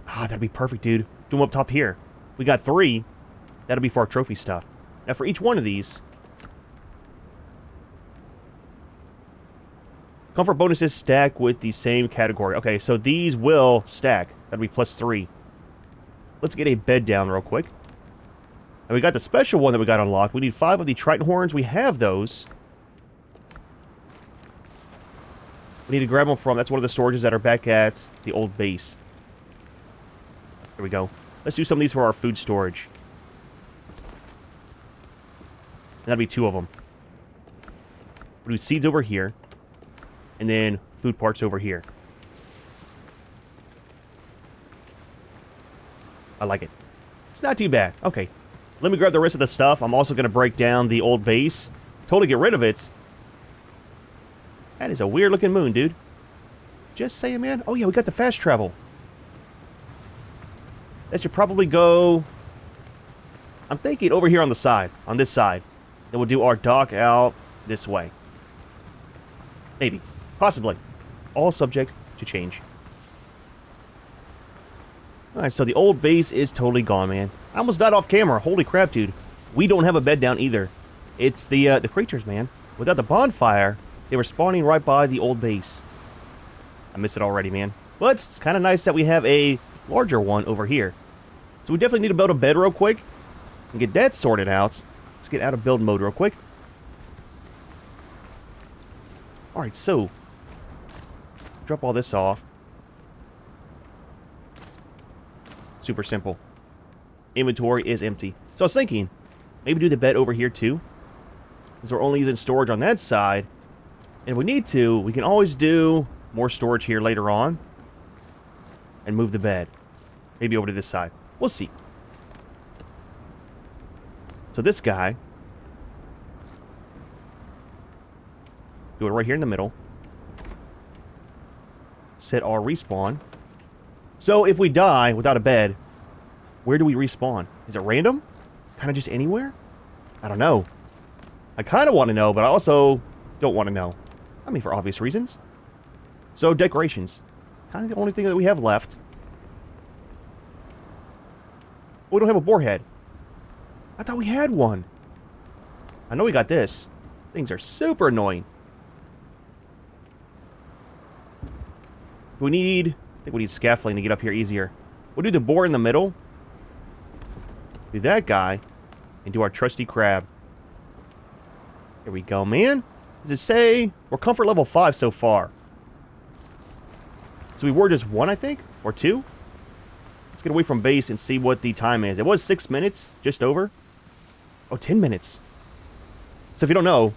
Ah, that'd be perfect, dude. Do them up top here. We got 3. That'll be for our trophy stuff. Now for each one of these... Comfort bonuses stack with the same category. Okay, so these will stack. That'll be +3. Let's get a bed down real quick. And we got the special one that we got unlocked. We need 5 of the Triton horns. We have those. We need to grab them from... That's one of the storages that are back at the old base. There we go. Let's do some of these for our food storage. That'll be 2 of them. We'll do seeds over here. And then food parts over here. I like it. It's not too bad. Okay. Let me grab the rest of the stuff. I'm also going to break down the old base. Totally get rid of it. That is a weird looking moon, dude. Just saying, man. Oh, yeah, we got the fast travel. That should probably go... I'm thinking over here on the side. On this side. Then we'll do our dock out this way. Maybe. Possibly. All subject to change. Alright, so the old base is totally gone, man. I almost died off camera. Holy crap, dude. We don't have a bed down either. It's the creatures, man. Without the bonfire, they were spawning right by the old base. I missed it already, man. But it's kind of nice that we have a larger one over here. So we definitely need to build a bed real quick and get that sorted out. Let's get out of build mode real quick. Alright, so drop all this off. Super simple. Inventory is empty. So I was thinking, maybe do the bed over here too. Because we're only using storage on that side. And if we need to, we can always do more storage here later on. And move the bed. Maybe over to this side. We'll see. So this guy. Do it right here in the middle. Set our respawn. So if we die without a bed, where do we respawn? Is it random? Kind of just anywhere? I don't know. I kind of want to know, but I also don't want to know. I mean, for obvious reasons. So decorations. Kind of the only thing that we have left. We don't have a boar head. I thought we had one. I know we got this. Things are super annoying. We need... I think we need scaffolding to get up here easier. We'll do the boar in the middle. Do that guy. And do our trusty crab. Here we go, man. Does it say... We're comfort level 5 so far. So we were just 1, I think? Or 2? Let's get away from base and see what the time is. It was 6 minutes. Just over. Oh, 10 minutes. So if you don't know,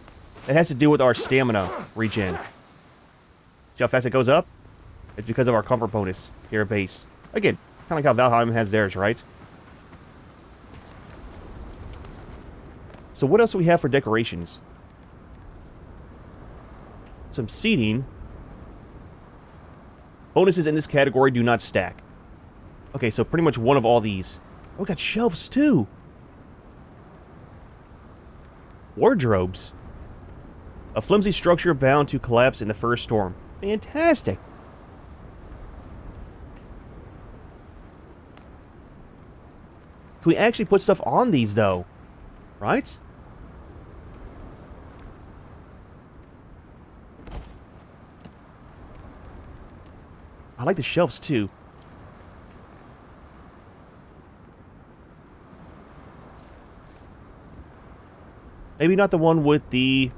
it has to do with our stamina regen. See how fast it goes up? It's because of our comfort bonus here at base. Again, kind of like how Valheim has theirs, right? So what else do we have for decorations? Some seating. Bonuses in this category do not stack. Okay, so pretty much one of all these. Oh, we got shelves too. Wardrobes. A flimsy structure bound to collapse in the first storm. Fantastic. Can we actually put stuff on these, though? Right? I like the shelves, too. Maybe not the one with the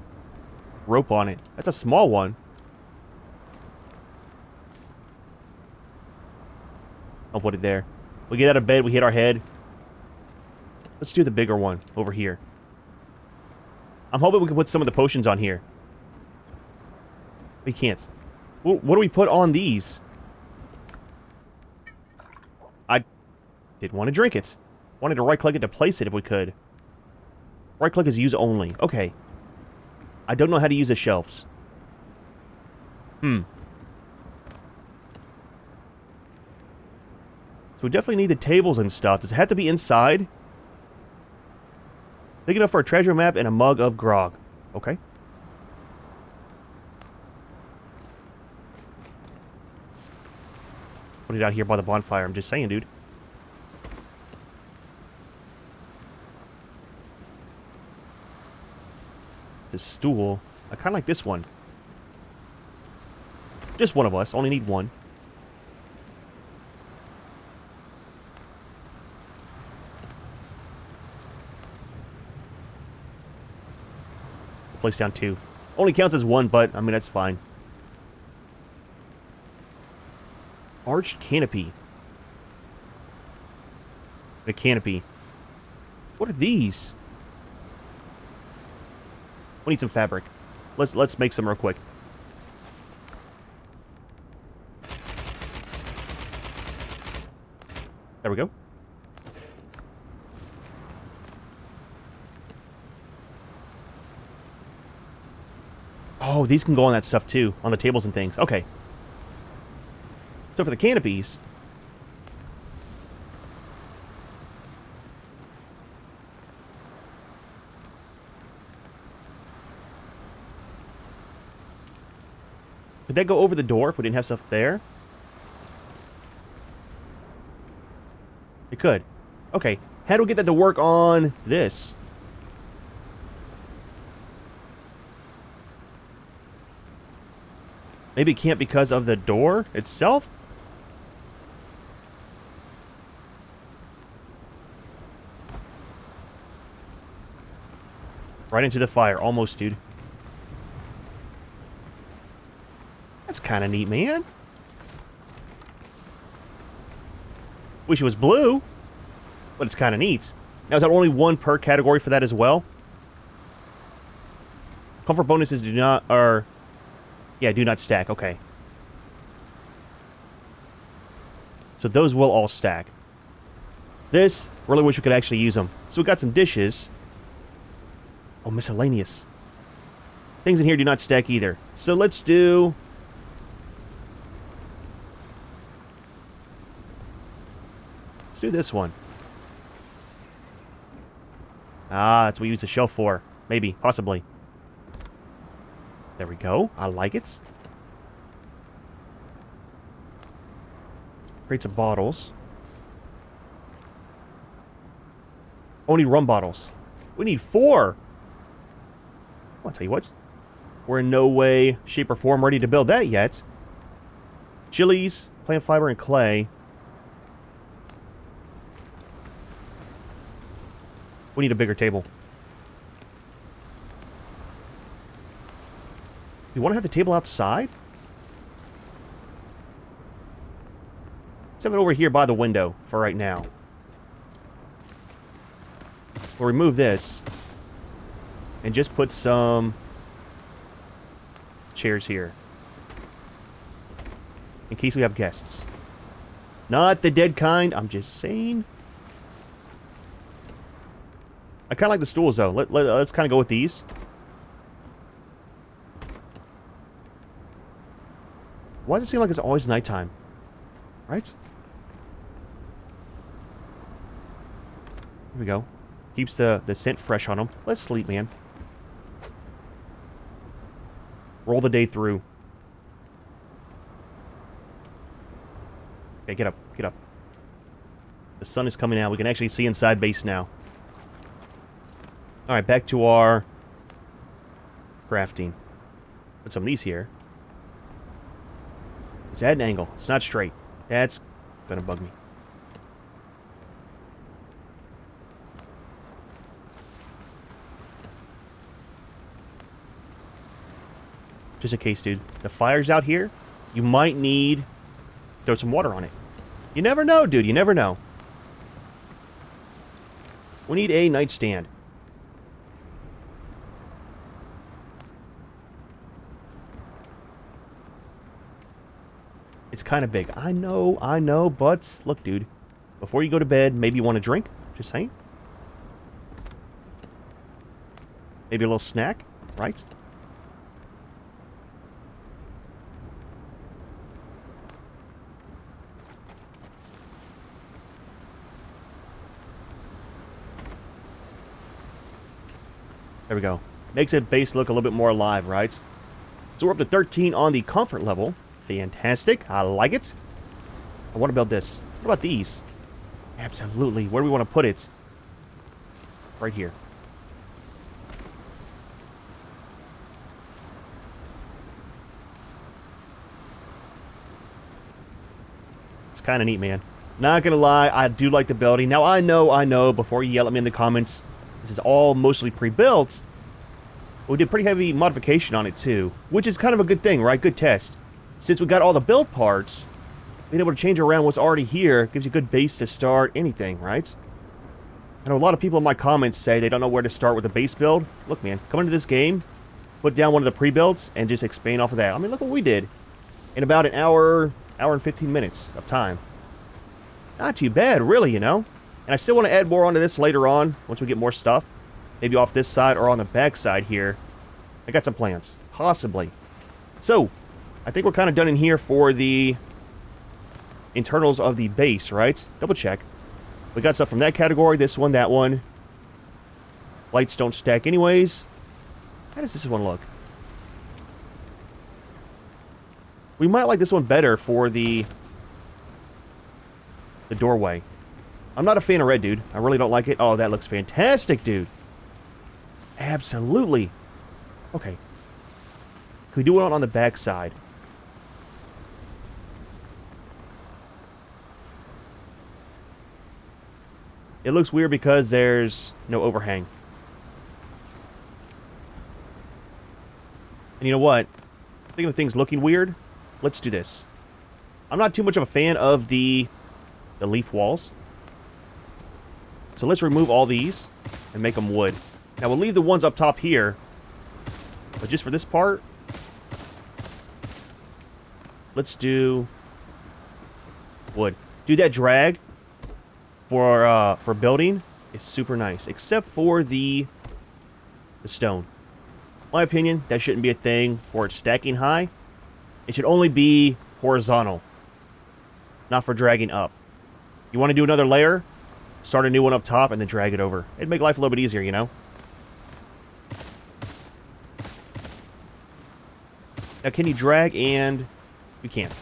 rope on it. That's a small one. I'll put it there. We get out of bed, we hit our head. Let's do the bigger one over here. I'm hoping we can put some of the potions on here. We can't. Well, what do we put on these? I didn't want to drink it. Wanted to right-click it to place it if we could. Right-click is use only. Okay. I don't know how to use the shelves. So we definitely need the tables and stuff. Does it have to be inside? Big enough for a treasure map and a mug of grog. Okay. Put it out here by the bonfire. I'm just saying, dude. This stool. I kind of like this one. Just one of us. Only need one. Place down 2. Only counts as 1, but, I mean, that's fine. Arched canopy. A canopy. What are these? We need some fabric. Let's make some real quick. There we go. Oh, these can go on that stuff too, on the tables and things. Okay. So for the canopies, could that go over the door if we didn't have stuff there? It could. Okay. How do we get that to work on this? Maybe it can't because of the door itself? Right into the fire. Almost, dude. That's kind of neat, man. Wish it was blue, but it's kind of neat. Now, is that only one per category for that as well? Comfort bonuses do not, yeah, do not stack. Okay. So those will all stack. This, really wish we could actually use them. So we got some dishes. Oh, miscellaneous. Things in here do not stack either. So let's do... let's do this one. Ah, that's what we use the shelf for. Maybe, possibly. There we go. I like it. Crates of bottles. Only rum bottles. We need 4. I'll tell you what. We're in no way, shape, or form ready to build that yet. Chilies, plant fiber, and clay. We need a bigger table. You want to have the table outside? Let's have it over here by the window for right now. We'll remove this. And just put some chairs here. In case we have guests. Not the dead kind, I'm just saying. I kind of like the stools, though. Let's kind of go with these. Why does it seem like it's always nighttime? Right? Here we go. Keeps the scent fresh on them. Let's sleep, man. Roll the day through. Okay, get up. Get up. The sun is coming out. We can actually see inside base now. Alright, back to our crafting. Put some of these here. It's at an angle. It's not straight. That's gonna bug me. Just in case, dude. The fire's out here. You might need to throw some water on it. You never know, dude. You never know. We need a nightstand. It's kind of big. I know, but look, dude. Before you go to bed, maybe you want a drink. Just saying. Maybe a little snack, right? There we go. Makes it base look a little bit more alive, right? So we're up to 13 on the comfort level. Fantastic. I like it. I want to build this. What about these? Absolutely. Where do we want to put it? Right here. It's kind of neat, man. Not gonna lie, I do like the building. Now, I know, before you yell at me in the comments, this is all mostly pre-built. We did pretty heavy modification on it, too. Which is kind of a good thing, right? Good test. Since we got all the build parts, being able to change around what's already here gives you a good base to start anything, right? I know a lot of people in my comments say they don't know where to start with a base build. Look, man, come into this game, put down one of the pre-builds, and just expand off of that. I mean, look what we did in about an hour and 15 minutes of time. Not too bad, really, you know? And I still want to add more onto this later on, once we get more stuff. Maybe off this side or on the back side here. I got some plans, possibly. So, I think we're kind of done in here for the internals of the base, right? Double check. We got stuff from that category, this one, that one. Lights don't stack anyways. How does this one look? We might like this one better for the doorway. I'm not a fan of red, dude. I really don't like it. Oh, that looks fantastic, dude. Absolutely. Okay. Can we do it on the back side? It looks weird because there's no overhang. And you know what? Speaking of things looking weird, let's do this. I'm not too much of a fan of the leaf walls. So let's remove all these and make them wood. Now we'll leave the ones up top here. But just for this part, let's do wood. Dude, that drag for building is super nice, except for the stone. In my opinion, that shouldn't be a thing for it stacking high. It should only be horizontal, not for dragging up. You want to do another layer, start a new one up top, and then drag it over. It'd make life a little bit easier, you know? Now, can you drag and... You can't.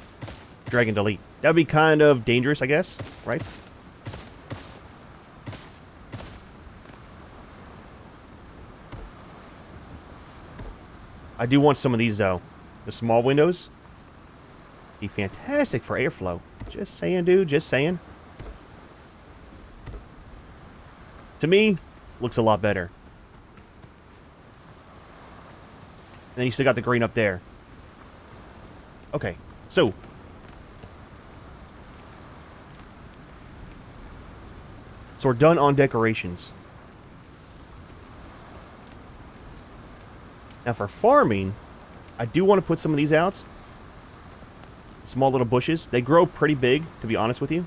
Drag and delete. That would be kind of dangerous, I guess, right? I do want some of these, though. The small windows. Be fantastic for airflow. Just saying, dude. Just saying. To me, looks a lot better. And then you still got the green up there. Okay, so. So we're done on decorations. Now for farming, I do want to put some of these out. Small little bushes. They grow pretty big, to be honest with you.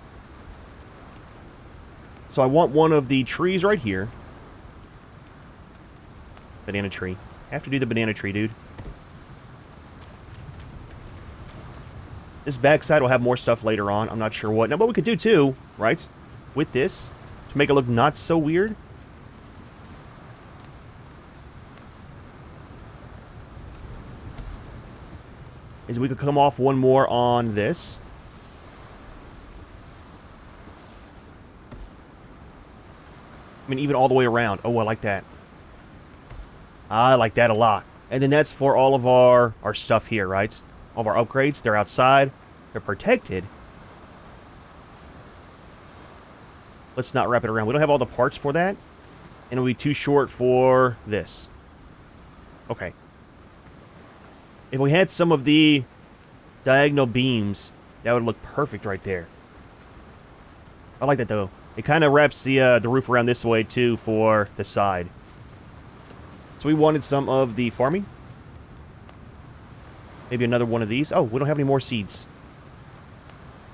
So I want one of the trees right here. Banana tree. Have to do the banana tree, dude. This backside will have more stuff later on. I'm not sure what. Now, what we could do too, right? With this, to make it look not so weird. Is we could come off one more on this. I mean, even all the way around. Oh, I like that. I like that a lot. And then that's for all of our stuff here, right? All of our upgrades. They're outside. They're protected. Let's not wrap it around. We don't have all the parts for that. And it'll be too short for this. Okay. If we had some of the diagonal beams, that would look perfect right there. I like that, though. It kind of wraps the roof around this way, too, for the side. So we wanted some of the farming. Maybe another one of these. Oh, we don't have any more seeds.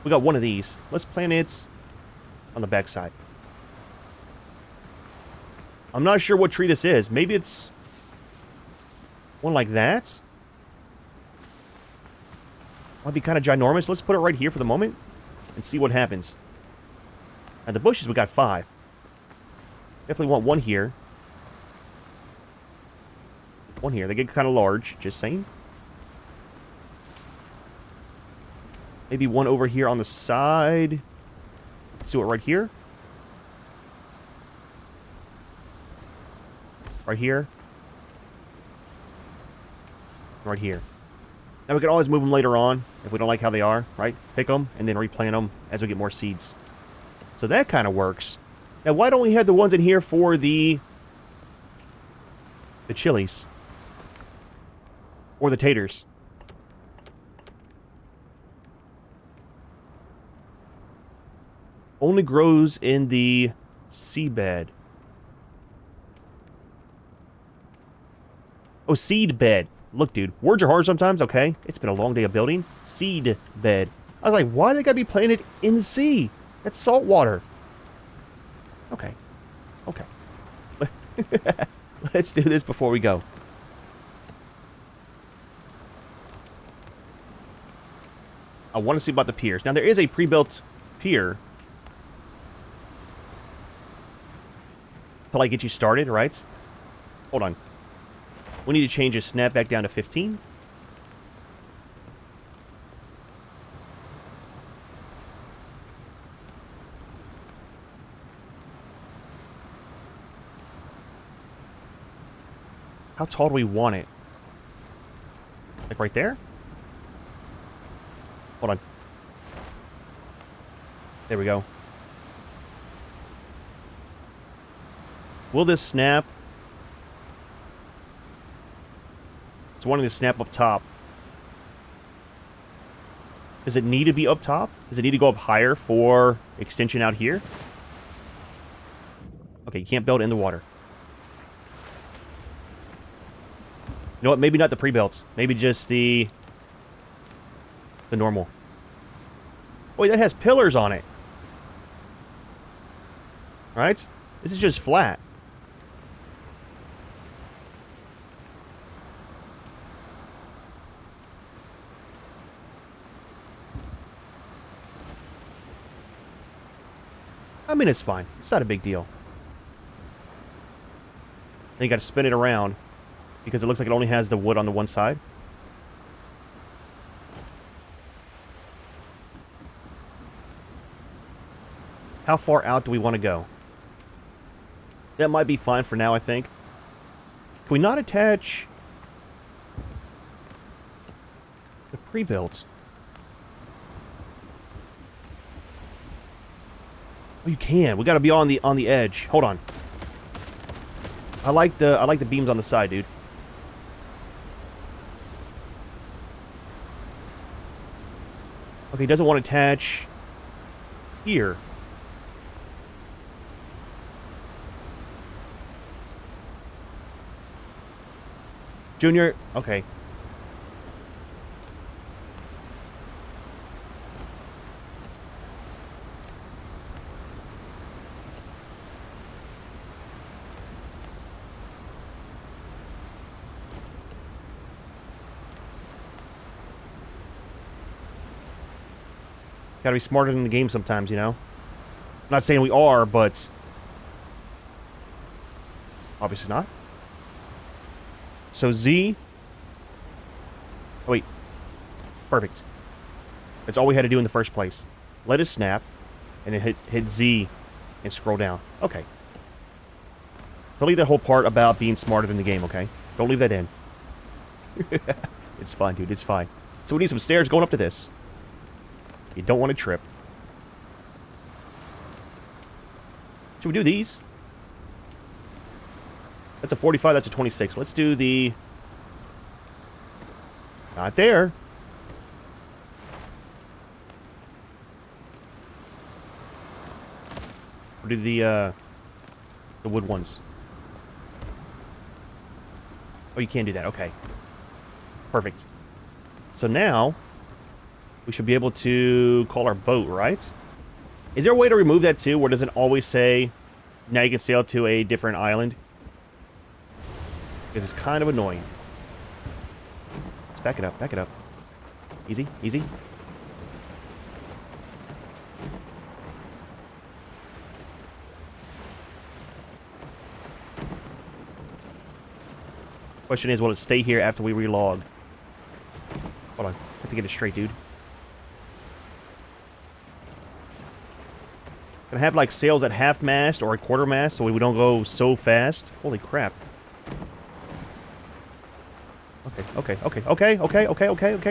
We got one of these. Let's plant it on the back side. I'm not sure what tree this is. Maybe it's one like that. Might be kind of ginormous. Let's put it right here for the moment and see what happens. Now, the bushes, we got 5. Definitely want one here. One here. They get kind of large, just saying. Maybe one over here on the side. Let's do it right here. Right here. Right here. Now we can always move them later on if we don't like how they are, right? Pick them and then replant them as we get more seeds. So that kind of works. Now why don't we have the ones in here for the chilies? Or the taters? Only grows in the seabed. Oh, seed bed. Look, dude, words are hard sometimes, okay? It's been a long day of building. Seed bed. I was like, why do they gotta be planted in the sea? That's salt water. Okay. Okay. Let's do this before we go. I want to see about the piers. Now, there is a pre-built pier to, like, get you started, right? Hold on. We need to change his snap back down to 15. How tall do we want it? Like right there? Hold on. There we go. Will this snap? It's wanting to snap up top. Does it need to be up top? Does it need to go up higher for extension out here? Okay, you can't build in the water. You know what? Maybe not the pre-built. Maybe just the normal. Wait, that has pillars on it. Right? This is just flat. I mean, it's fine. It's not a big deal. Then you got to spin it around because it looks like it only has the wood on the one side. How far out do we want to go? That might be fine for now, I think. Can we not attach the pre-built? Oh, you can. We got to be on the edge. Hold on. I like the beams on the side, dude. Okay, he doesn't want to attach here. Junior, okay. Gotta be smarter than the game sometimes, you know? I'm not saying we are, but obviously not. So Z. Oh, wait. Perfect. That's all we had to do in the first place. Let it snap, and then hit Z and scroll down. Okay. Don't leave that whole part about being smarter than the game, okay? Don't leave that in. It's fine, dude. It's fine. So we need some stairs going up to this. You don't want to trip. Should we do these? That's a 45, that's a 26. Let's do the... Not there. Or do the wood ones. Oh, you can't do that. Okay. Perfect. So now, we should be able to call our boat, right? Is there a way to remove that too, where it doesn't always say, now you can sail to a different island? Because it's kind of annoying. Let's back it up, back it up. Easy, easy. Question is, will it stay here after we relog? Hold on, I have to get it straight, dude. Gonna have like sails at half mast or at quarter mast so we don't go so fast. Holy crap. Okay.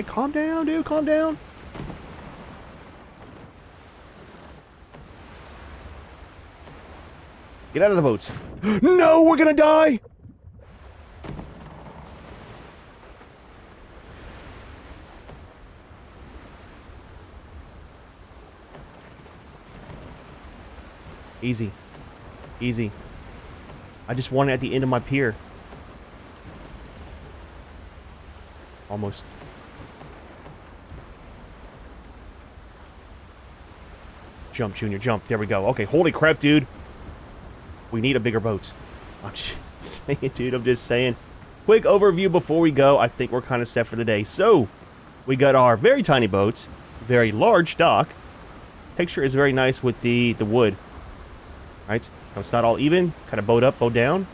Calm down, dude. Calm down. Get out of the boats. No, we're gonna die! Easy. Easy. I just want it at the end of my pier. Almost. Jump, Junior, jump. There we go. Okay, holy crap, dude. We need a bigger boat. I'm just saying, dude. I'm just saying. Quick overview before we go. I think we're kind of set for the day. So, we got our very tiny boats. Very large dock. Texture is very nice with the wood. Right? Now, it's not all even. Kind of boat up, boat down.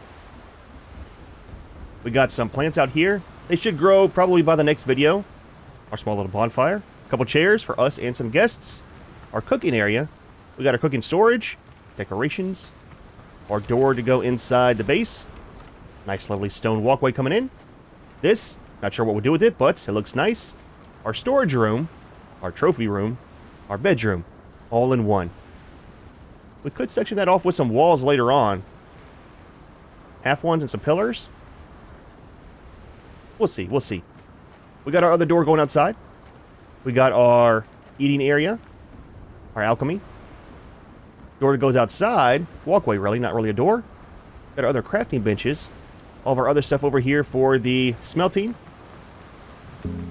We got some plants out here. They should grow probably by the next video. Our small little bonfire. A couple chairs for us and some guests. Our cooking area. We got our cooking storage. Decorations. Our door to go inside the base. Nice lovely stone walkway coming in. This, not sure what we'll do with it, but it looks nice. Our storage room. Our trophy room. Our bedroom. All in one. We could section that off with some walls later on. Half ones and some pillars. We'll see, we'll see. We got our other door going outside. We got our eating area. Our alchemy. Door that goes outside. Walkway, really, not really a door. Got our other crafting benches. All of our other stuff over here for the smelting. And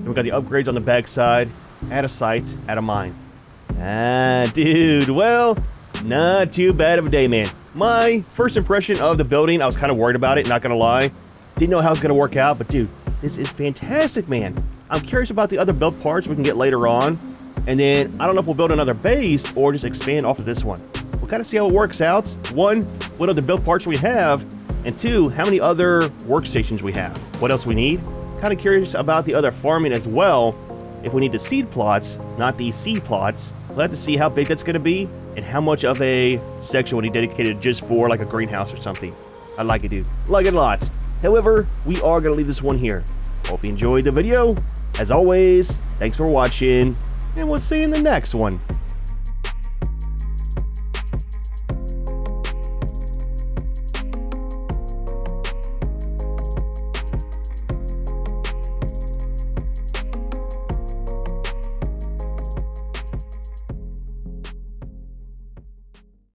we got the upgrades on the backside. Add a site, add a mine. Ah, dude, well, not too bad of a day, man. My first impression of the building, I was kind of worried about it, not gonna lie. Didn't know how it was gonna work out, but dude, this is fantastic, man. I'm curious about the other build parts we can get later on. And then, I don't know if we'll build another base or just expand off of this one. We'll kind of see how it works out. One, what other build parts we have. And two, how many other workstations we have. What else we need. Kind of curious about the other farming as well. If we need the seed plots, not the seed plots. We'll have to see how big that's going to be and how much of a section will be dedicated just for like a greenhouse or something. I like it, dude. Like it a lot. However, we are going to leave this one here. Hope you enjoyed the video. As always, thanks for watching, and we'll see you in the next one.